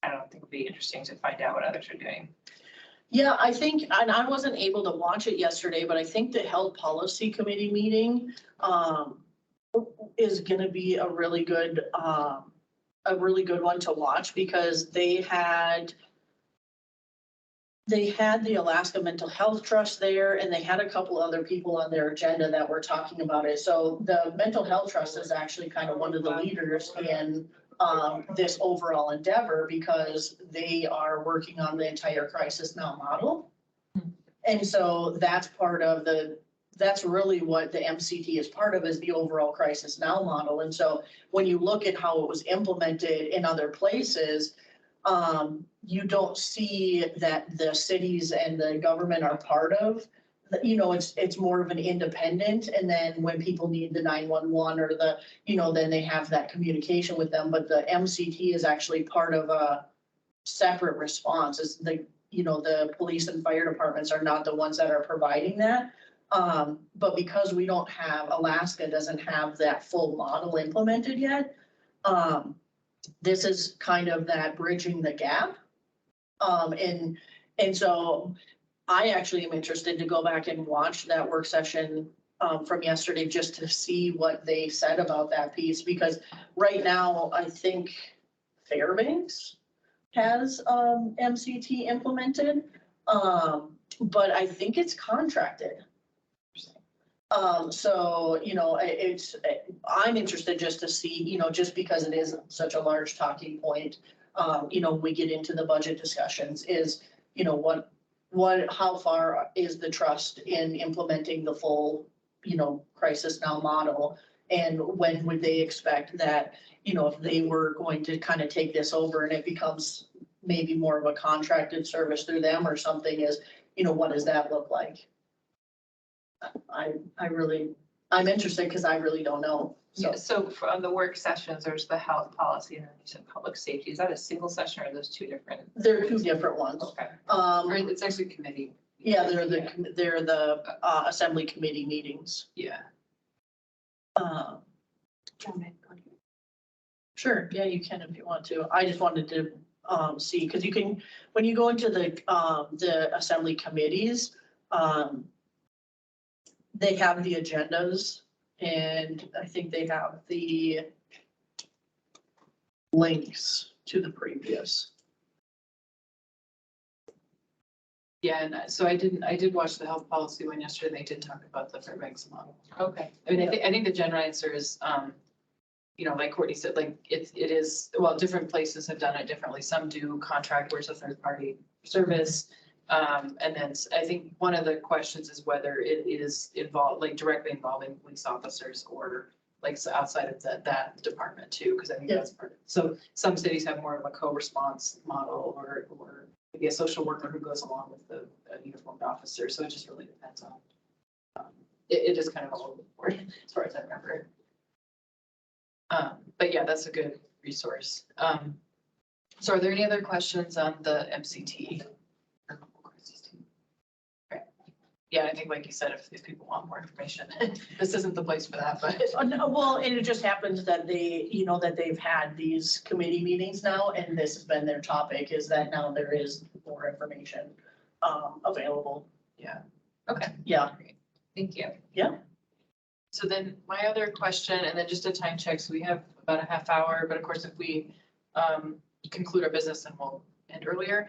[SPEAKER 6] I don't think it'd be interesting to find out what others are doing.
[SPEAKER 5] Yeah, I think, and I wasn't able to watch it yesterday, but I think the Health Policy Committee meeting is gonna be a really good one to watch, because they had the Alaska Mental Health Trust there, and they had a couple other people on their agenda that were talking about it. So the Mental Health Trust is actually kind of one of the leaders in this overall endeavor, because they are working on the entire Crisis Now model. And so that's that's really what the MCT is part of, is the overall Crisis Now model. And so when you look at how it was implemented in other places, you don't see that the cities and the government are part of, you know, it's more of an independent. And then when people need the 911 or the, you know, then they have that communication with them. But the MCT is actually part of a separate response. It's the, you know, the police and fire departments are not the ones that are providing that. But because we don't have, Alaska doesn't have that full model implemented yet, this is kind of that bridging the gap. And so I actually am interested to go back and watch that work session from yesterday, just to see what they said about that piece, because right now I think Fairbanks has MCT implemented, but I think it's contracted. So, you know, I'm interested just to see, you know, just because it is such a large talking point, you know, we get into the budget discussions is, you know, how far is the trust in implementing the full, you know, Crisis Now model? And when would they expect that, you know, if they were going to kind of take this over and it becomes maybe more of a contracted service through them or something, is, you know, what does that look like? I'm interested, because I really don't know. So
[SPEAKER 6] Yeah, so from the work sessions, there's the health policy and then you said public safety. Is that a single session or are those two different?
[SPEAKER 5] they're two different ones.
[SPEAKER 6] Okay.
[SPEAKER 1] Or it's actually committee.
[SPEAKER 5] Yeah, they're the assembly committee meetings.
[SPEAKER 1] Yeah.
[SPEAKER 5] Sure, yeah, you can if you want to. I just wanted to see, because you can, when you go into the assembly committees, they have the agendas, and I think they have the links to the previous.
[SPEAKER 1] Yeah, and so I did watch the health policy one yesterday, and they did talk about the Fairbanks model.
[SPEAKER 6] Okay.
[SPEAKER 1] I mean, I think the general answer is, you know, like Courtney said, like it is, well, different places have done it differently. Some do contract where it's a third party service. And then I think one of the questions is whether it is involved, like directly involving police officers or like outside of that department too, because I think that's part of it. So some cities have more of a co-response model or maybe a social worker who goes along with the uniformed officer. So it just really depends on, it is kind of all over the board as far as I remember. But yeah, that's a good resource. So are there any other questions on the MCT? Yeah, I think like you said, if people want more information, this isn't the place for that, but.
[SPEAKER 5] No, well, and it just happens that they, you know, that they've had these committee meetings now, and this has been their topic, is that now there is more information available.
[SPEAKER 1] Yeah, okay.
[SPEAKER 5] Yeah.
[SPEAKER 6] Thank you.
[SPEAKER 1] So then my other question, and then just a time check, so we have about a half hour, but of course, if we conclude our business, then we'll end earlier.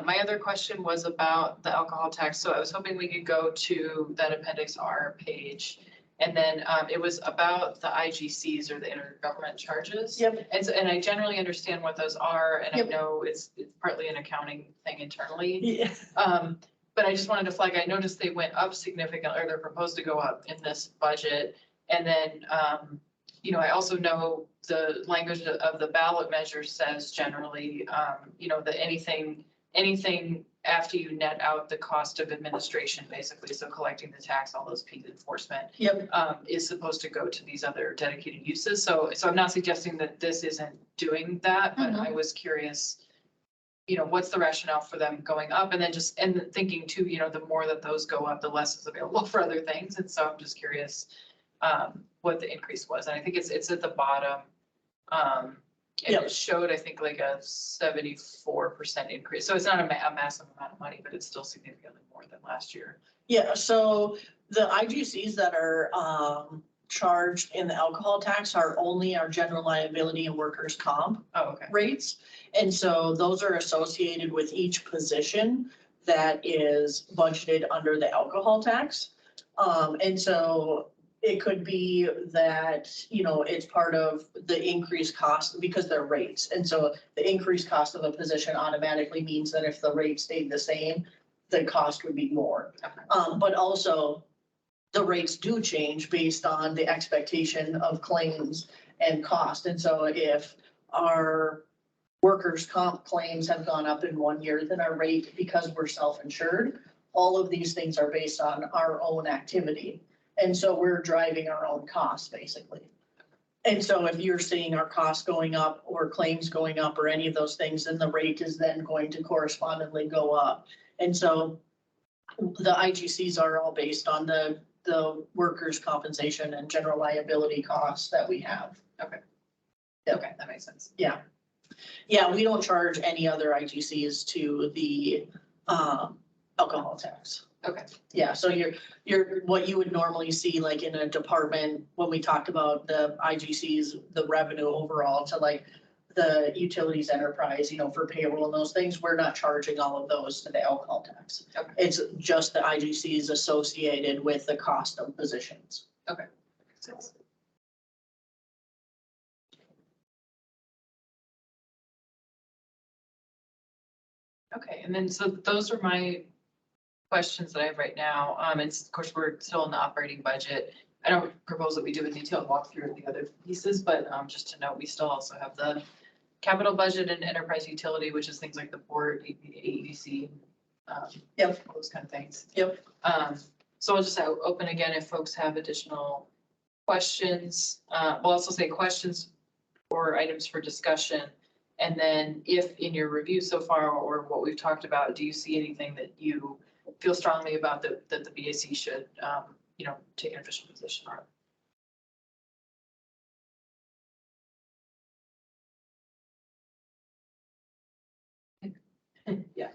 [SPEAKER 1] My other question was about the alcohol tax. So I was hoping we could go to that Appendix R page And then it was about the IGCs or the intergovernment charges.
[SPEAKER 5] Yep.
[SPEAKER 1] And I generally understand what those are, and I
[SPEAKER 5] Yep.
[SPEAKER 1] know it's partly an accounting thing internally.
[SPEAKER 5] Yeah.
[SPEAKER 1] But I just wanted to flag, I noticed they went up significantly, or they're proposed to go up in this budget. And then, you know, I also know the language of the ballot measure says generally, you know, that anything after you net out the cost of administration, basically, so collecting the tax, all those P enforcement,
[SPEAKER 5] Yep.
[SPEAKER 1] is supposed to go to these other dedicated uses. So I'm not suggesting that this isn't doing that, but I was curious, you know, what's the rationale for them going up? And then thinking too, you know, the more that those go up, the less is available for other things. And so I'm just curious what the increase was. And I think it's at the bottom. And
[SPEAKER 5] Yep.
[SPEAKER 1] it showed, I think, like a 74% increase. So it's not a massive amount of money, but it's still significantly more than last year.
[SPEAKER 5] Yeah, so the IGCs that are charged in the alcohol tax are only our general liability and workers' comp
[SPEAKER 1] Oh, okay.
[SPEAKER 5] rates. And so those are associated with each position that is budgeted under the alcohol tax. And so it could be that, you know, it's part of the increased cost because they're rates. And so the increased cost of a position automatically means that if the rate stayed the same, the cost would be more.
[SPEAKER 1] Okay.
[SPEAKER 5] But also the rates do change based on the expectation of claims and cost. And so if our workers' comp claims have gone up in 1 year, then our rate, because we're self-insured, all of these things are based on our own activity. And so we're driving our own costs, basically. And so if you're seeing our costs going up or claims going up or any of those things, then the rate is then going to correspondingly go up. And so the IGCs are all based on the workers' compensation and general liability costs that we have.
[SPEAKER 1] Okay.
[SPEAKER 5] Yep.
[SPEAKER 1] Okay, that makes sense.
[SPEAKER 5] Yeah. Yeah, we don't charge any other IGCs to the alcohol tax.
[SPEAKER 1] Okay.
[SPEAKER 5] Yeah, so you're, what you would normally see like in a department, when we talked about the IGCs, the revenue overall to like the utilities enterprise, you know, for payroll and those things, we're not charging all of those to the alcohol tax.
[SPEAKER 1] Okay.
[SPEAKER 5] It's just the IGCs associated with the cost of positions.
[SPEAKER 1] Okay. Makes sense. Okay, and then so those are my questions that I have right now. And of course, we're still in the operating budget. I don't propose that we do a detailed walkthrough of the other pieces, but just to note, we still also have the capital budget and enterprise utility, which is things like the port, AEDC,
[SPEAKER 5] Yep.
[SPEAKER 1] those kind of things.
[SPEAKER 5] Yep.
[SPEAKER 1] So I'll just open again if folks have additional questions. We'll also say questions or items for discussion. And then if in your review so far or what we've talked about, do you see anything that you feel strongly about that the BAC should, you know, take an official position on? Yeah.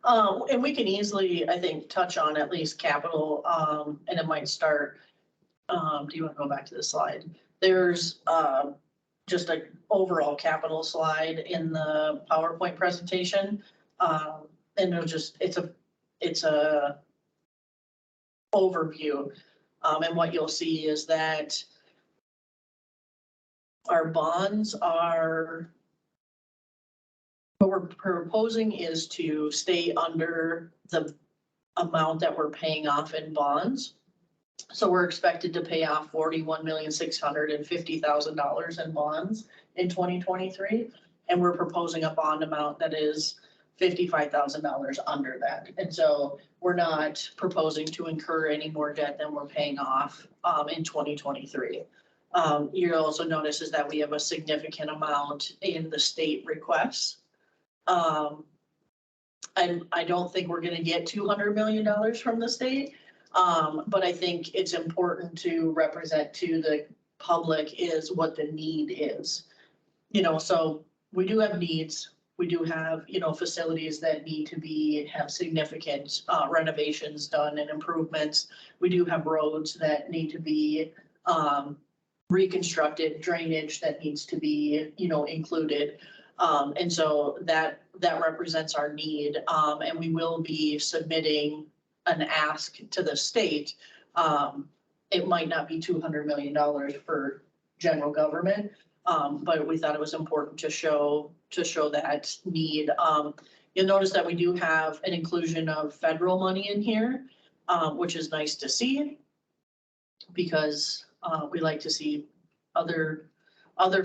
[SPEAKER 5] And we can easily, I think, touch on at least capital, and it might start, do you want to go back to the slide? There's, just a overall capital slide in the PowerPoint presentation. And it'll just, it's a overview. And what you'll see is that our bonds are, what we're proposing is to stay under the amount that we're paying off in bonds. So we're expected to pay off $41,650,000 in bonds in 2023. And we're proposing a bond amount that is $55,000 under that. And so we're not proposing to incur any more debt than we're paying off in 2023. You'll also notice is that we have a significant amount in the state requests. And I don't think we're gonna get $200 million from the state. But I think it's important to represent to the public is what the need is. You know, so we do have needs. We do have, you know, facilities that need to have significant renovations done and improvements. We do have roads that need to be reconstructed, drainage that needs to be, you know, included. And so that represents our need. And we will be submitting an ask to the state it might not be $200 million for general government. But we thought it was important to show that need. You'll notice that we do have an inclusion of federal money in here, which is nice to see. Because we like to see other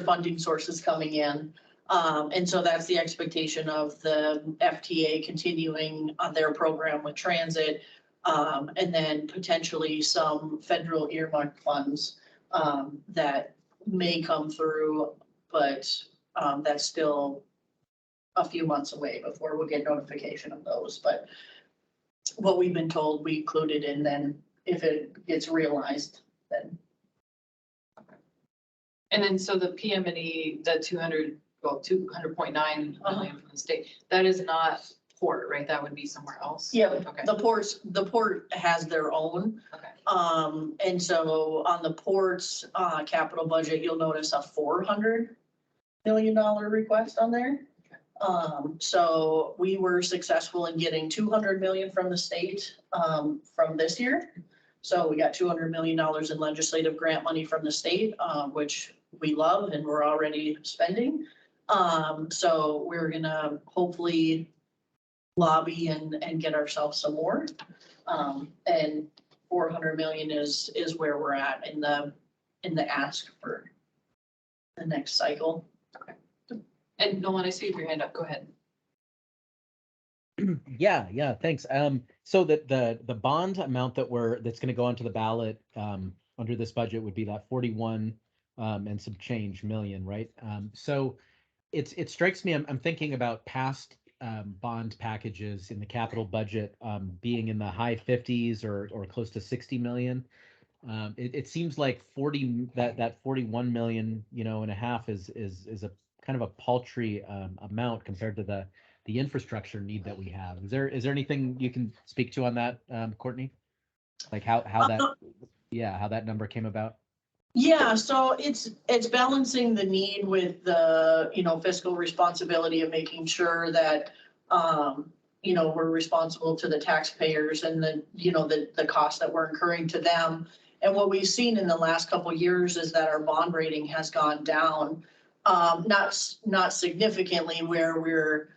[SPEAKER 5] funding sources coming in. And so that's the expectation of the FTA continuing on their program with transit. And then potentially some federal earmark funds that may come through, but that's still a few months away before we'll get notification of those. But what we've been told, we included in, then if it gets realized, then.
[SPEAKER 1] And then, so the PM&E, the 200.9 million from the state, that is not port, right? That would be somewhere else?
[SPEAKER 5] Yeah,
[SPEAKER 1] Okay.
[SPEAKER 5] the port has their own.
[SPEAKER 1] Okay.
[SPEAKER 5] And so on the port's capital budget, you'll notice a $400 million request on there. So we were successful in getting 200 million from the state from this year. So we got $200 million in legislative grant money from the state, which we love and we're already spending. So we're gonna hopefully lobby and get ourselves some more. And 400 million is where we're at in the ask for the next cycle.
[SPEAKER 1] And Nolan, I see your hand up. Go ahead.
[SPEAKER 4] Yeah, thanks. So the bond amount that's going to go onto the ballot under this budget would be that 41 and some change million, right? So it strikes me, I'm thinking about past bond packages in the capital budget being in the high 50s or close to 60 million. It seems like 41 million, and a half is a kind of a paltry amount compared to the infrastructure need that we have. Is there anything you can speak to on that, Courtney? Like how that number came about?
[SPEAKER 5] Yeah, so it's balancing the need with the, fiscal responsibility of making sure that, we're responsible to the taxpayers and the cost that we're incurring to them. And what we've seen in the last couple of years is that our bond rating has gone down, not significantly where we're,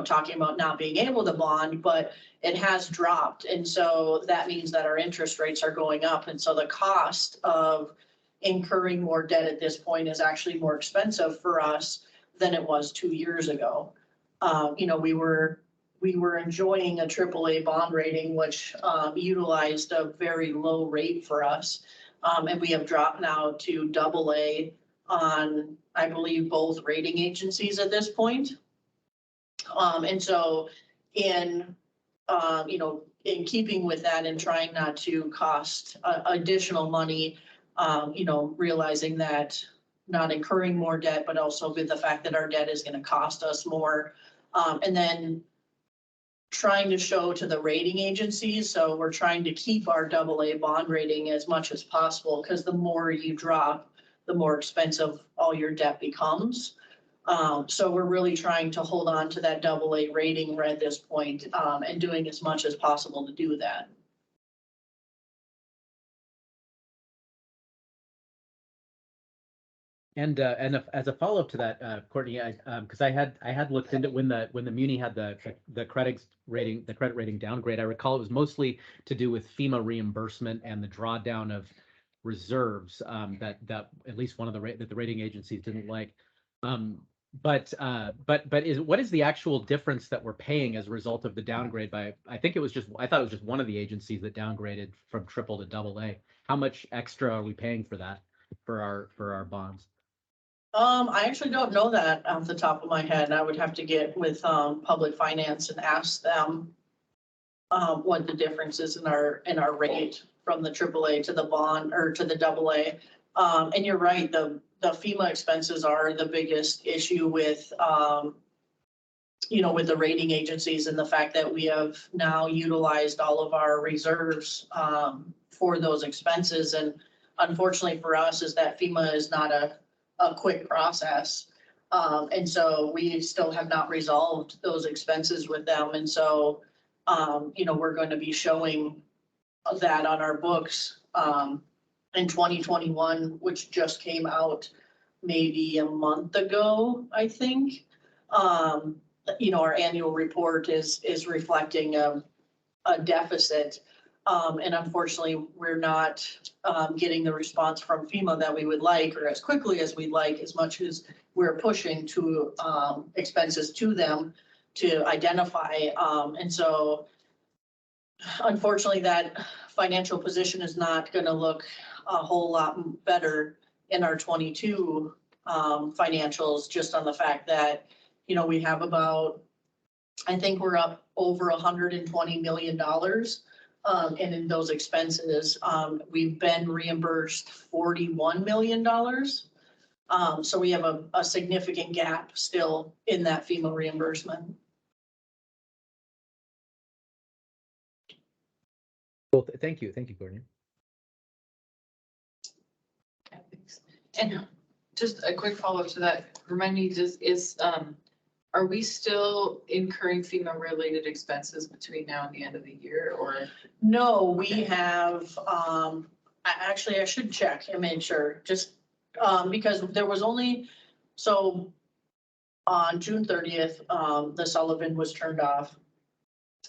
[SPEAKER 5] talking about not being able to bond, but it has dropped. And so that means that our interest rates are going up. And so the cost of incurring more debt at this point is actually more expensive for us than it was 2 years ago. We were enjoying a AAA bond rating, which utilized a very low rate for us. And we have dropped now to AA on, I believe, both rating agencies at this point. And so in keeping with that and trying not to cost additional money, realizing that not incurring more debt, but also with the fact that our debt is going to cost us more. And then trying to show to the rating agencies. So we're trying to keep our AA bond rating as much as possible, because the more you drop, the more expensive all your debt becomes. So we're really trying to hold on to that AA rating right at this point, and doing as much as possible to do that.
[SPEAKER 4] And as a follow-up to that, Courtney, because I had looked into when the Muni had the credit rating downgrade. I recall it was mostly to do with FEMA reimbursement and the drawdown of reserves that at least one of the rating agencies didn't like. But what is the actual difference that we're paying as a result of the downgrade by? I thought it was just one of the agencies that downgraded from triple to AA. How much extra are we paying for that for our bonds?
[SPEAKER 5] I actually don't know that off the top of my head. I would have to get with public finance and ask them what the difference is in our rate from the AAA to the bond or to the AA. And you're right, the FEMA expenses are the biggest issue with with the rating agencies, and the fact that we have now utilized all of our reserves for those expenses. And unfortunately for us is that FEMA is not a quick process. And so we still have not resolved those expenses with them. And so, we're going to be showing that on our books, in 2021, which just came out maybe a month ago, I think. Our annual report is reflecting a deficit. And unfortunately, we're not getting the response from FEMA that we would like, or as quickly as we'd like, as much as we're pushing to expenses to them to identify. And so unfortunately, that financial position is not going to look a whole lot better in our 22 financials, just on the fact that, we have about, I think we're up over $120 million. And in those expenses, we've been reimbursed $41 million. So we have a significant gap still in that FEMA reimbursement.
[SPEAKER 4] Well, thank you, Courtney.
[SPEAKER 1] Yeah, thanks. And just a quick follow-up to that, remind me, are we still incurring FEMA related expenses between now and the end of the year, or?
[SPEAKER 5] No, we have, actually, I should check and make sure, just, because there was only, so on June 30th, the Sullivan was turned off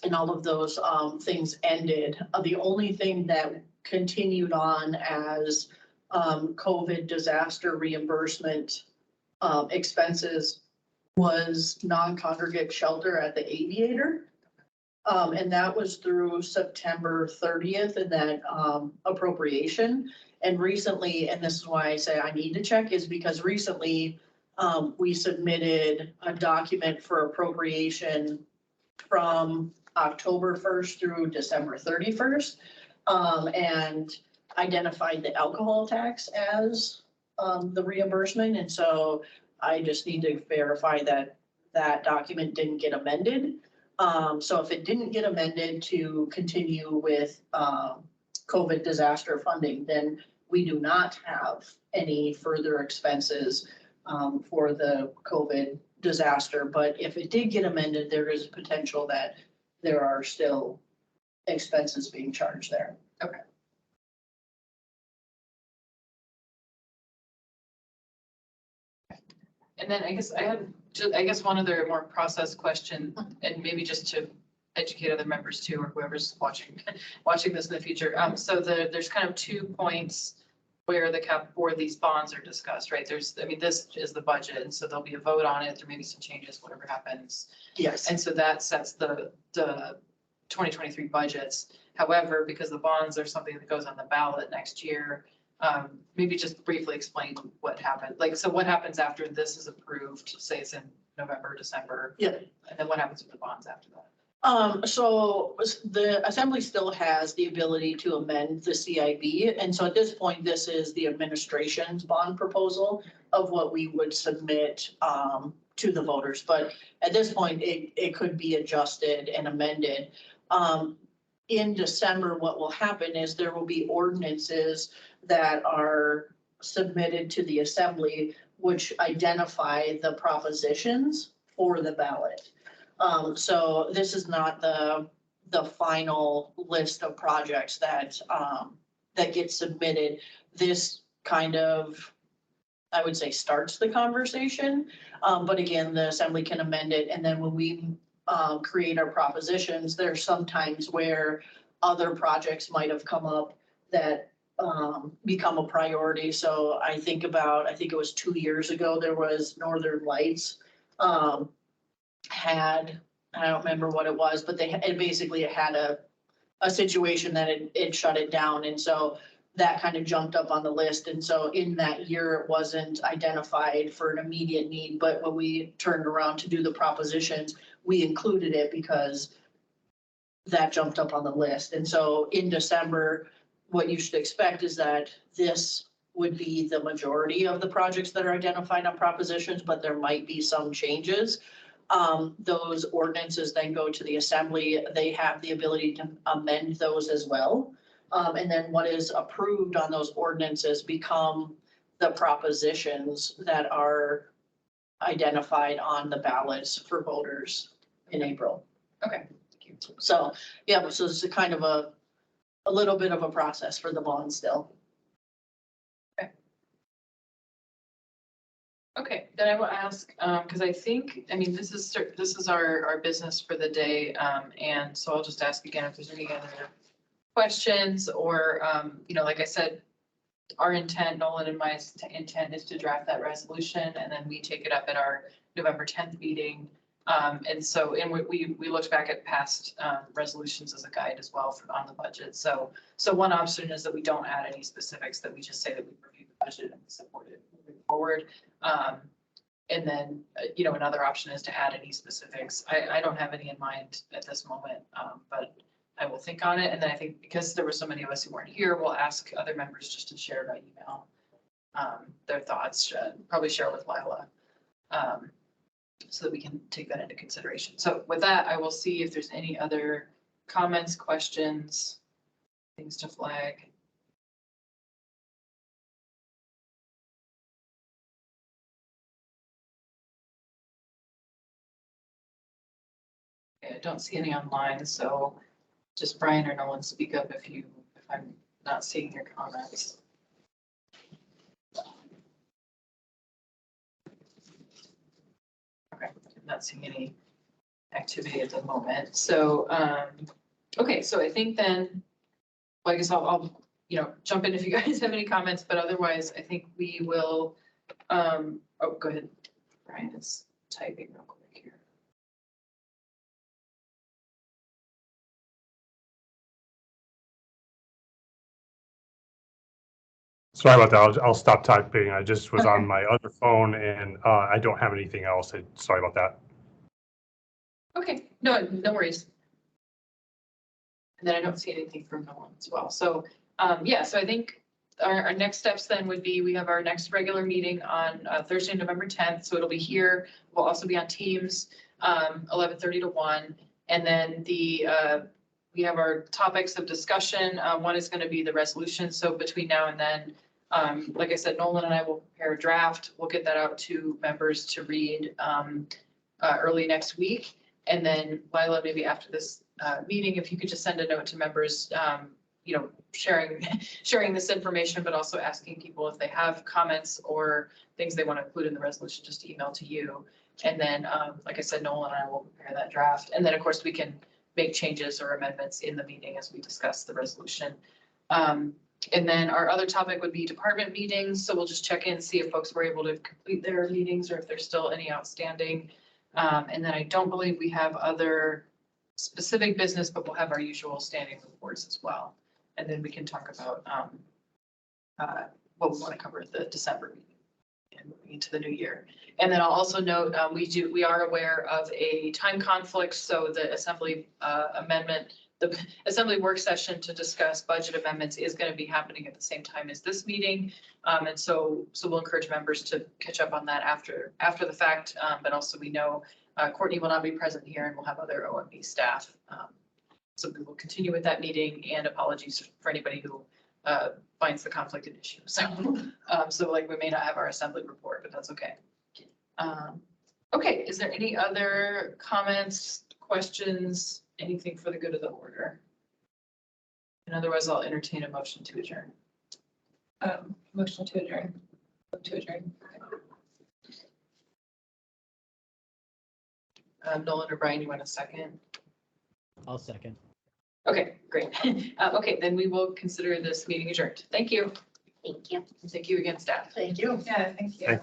[SPEAKER 5] and all of those, things ended. The only thing that continued on as, COVID disaster reimbursement, expenses was non-congregate shelter at the Aviator. And that was through September 30th in that appropriation. And recently, and this is why I say I need to check, is because recently we submitted a document for appropriation from October 1st through December 31st, and identified the alcohol tax as the reimbursement. And so I just need to verify that that document didn't get amended. So if it didn't get amended to continue with COVID disaster funding, then we do not have any further expenses for the COVID disaster. But if it did get amended, there is potential that there are still expenses being charged there.
[SPEAKER 1] Okay. And then I guess one other more process question, and maybe just to educate other members too, or whoever's watching this in the future. So there's kind of 2 points where where these bonds are discussed, right? This is the budget, and so there'll be a vote on it. There may be some changes, whatever happens.
[SPEAKER 5] Yes.
[SPEAKER 1] And so that sets the 2023 budgets. However, because the bonds are something that goes on the ballot next year, maybe just briefly explain what happened. Like, so what happens after this is approved, say it's in November, December?
[SPEAKER 5] Yeah.
[SPEAKER 1] And then what happens with the bonds after that?
[SPEAKER 5] So the assembly still has the ability to amend the CIB. And so at this point, this is the administration's bond proposal of what we would submit to the voters. But at this point, it could be adjusted and amended. In December, what will happen is there will be ordinances that are submitted to the assembly, which identify the propositions for the ballot. So this is not the final list of projects that gets submitted. This kind of, I would say, starts the conversation. But again, the assembly can amend it. And then when we create our propositions, there's sometimes where other projects might have come up that become a priority. So I think it was 2 years ago, there was Northern Lights. I don't remember what it was, but it basically had a situation that it shut it down. And so that kind of jumped up on the list. And so in that year, it wasn't identified for an immediate need, but when we turned around to do the propositions, we included it because that jumped up on the list. And so in December, what you should expect is that this would be the majority of the projects that are identified on propositions, but there might be some changes. Those ordinances then go to the assembly. They have the ability to amend those as well. And then what is approved on those ordinances become the propositions that are identified on the ballots for voters in April.
[SPEAKER 1] Okay.
[SPEAKER 5] So, yeah, so it's a kind of a little bit of a process for the bond still.
[SPEAKER 1] Okay, then I will ask, because I think, I mean, this is our business for the day. And so I'll just ask again if there's any other questions or, like I said, our intent, Nolan and my intent is to draft that resolution and then we take it up at our November 10th meeting. And we looked back at past resolutions as a guide as well on the budget. So one option is that we don't add any specifics, that we just say that we review the budget and support it moving forward. And then, another option is to add any specifics. I don't have any in mind at this moment, but I will think on it. And then I think because there were so many of us who weren't here, we'll ask other members just to share by email their thoughts, probably share with Lila, so that we can take that into consideration. So with that, I will see if there's any other comments, questions, things to flag. I don't see any online, so just Brian or Nolan, speak up if I'm not seeing your comments. Okay, I'm not seeing any activity at the moment. So, okay, so I think then, well, I guess I'll jump in if you guys have any comments, but otherwise I think we will, oh, go ahead. Brian is typing real quick here.
[SPEAKER 3] Sorry about that. I'll stop typing. I just was on my other phone and I don't have anything else. Sorry about that.
[SPEAKER 1] Okay, no worries. And then I don't see anything from Nolan as well. So, yeah, so I think our next steps then would be, we have our next regular meeting on Thursday, November 10th. So it'll be here. We'll also be on Teams, 11:30 to 1. And then we have our topics of discussion. One is going to be the resolution. So between now and then, like I said, Nolan and I will prepare a draft. We'll get that out to members to read early next week. And then Lila, maybe after this meeting, if you could just send a note to members, sharing this information, but also asking people if they have comments or things they want to include in the resolution, just email to you. And then, like I said, Nolan and I will prepare that draft. And then, of course, we can make changes or amendments in the meeting as we discuss the resolution. And then our other topic would be department meetings. So we'll just check in, see if folks were able to complete their meetings or if there's still any outstanding. And then I don't believe we have other specific business, but we'll have our usual standing reports as well. And then we can talk about what we want to cover at the December meeting and moving into the new year. And then I'll also note, we are aware of a time conflict. So the assembly the assembly work session to discuss budget amendments is going to be happening at the same time as this meeting. And so we'll encourage members to catch up on that after the fact. But also we know Courtney will not be present here and we'll have other OMB staff. So we will continue with that meeting, and apologies for anybody who finds the conflict an issue. So like we may not have our assembly report, but that's okay. Okay, is there any other comments, questions, anything for the good of the order? And otherwise I'll entertain a motion to adjourn.
[SPEAKER 6] Motion to adjourn.
[SPEAKER 1] Nolan or Brian, you want a second?
[SPEAKER 4] I'll second.
[SPEAKER 1] Okay, great. Okay, then we will consider this meeting adjourned. Thank you.
[SPEAKER 2] Thank you.
[SPEAKER 1] Thank you again, staff.
[SPEAKER 5] Thank you.
[SPEAKER 6] Yeah, thank you.
[SPEAKER 3] Thank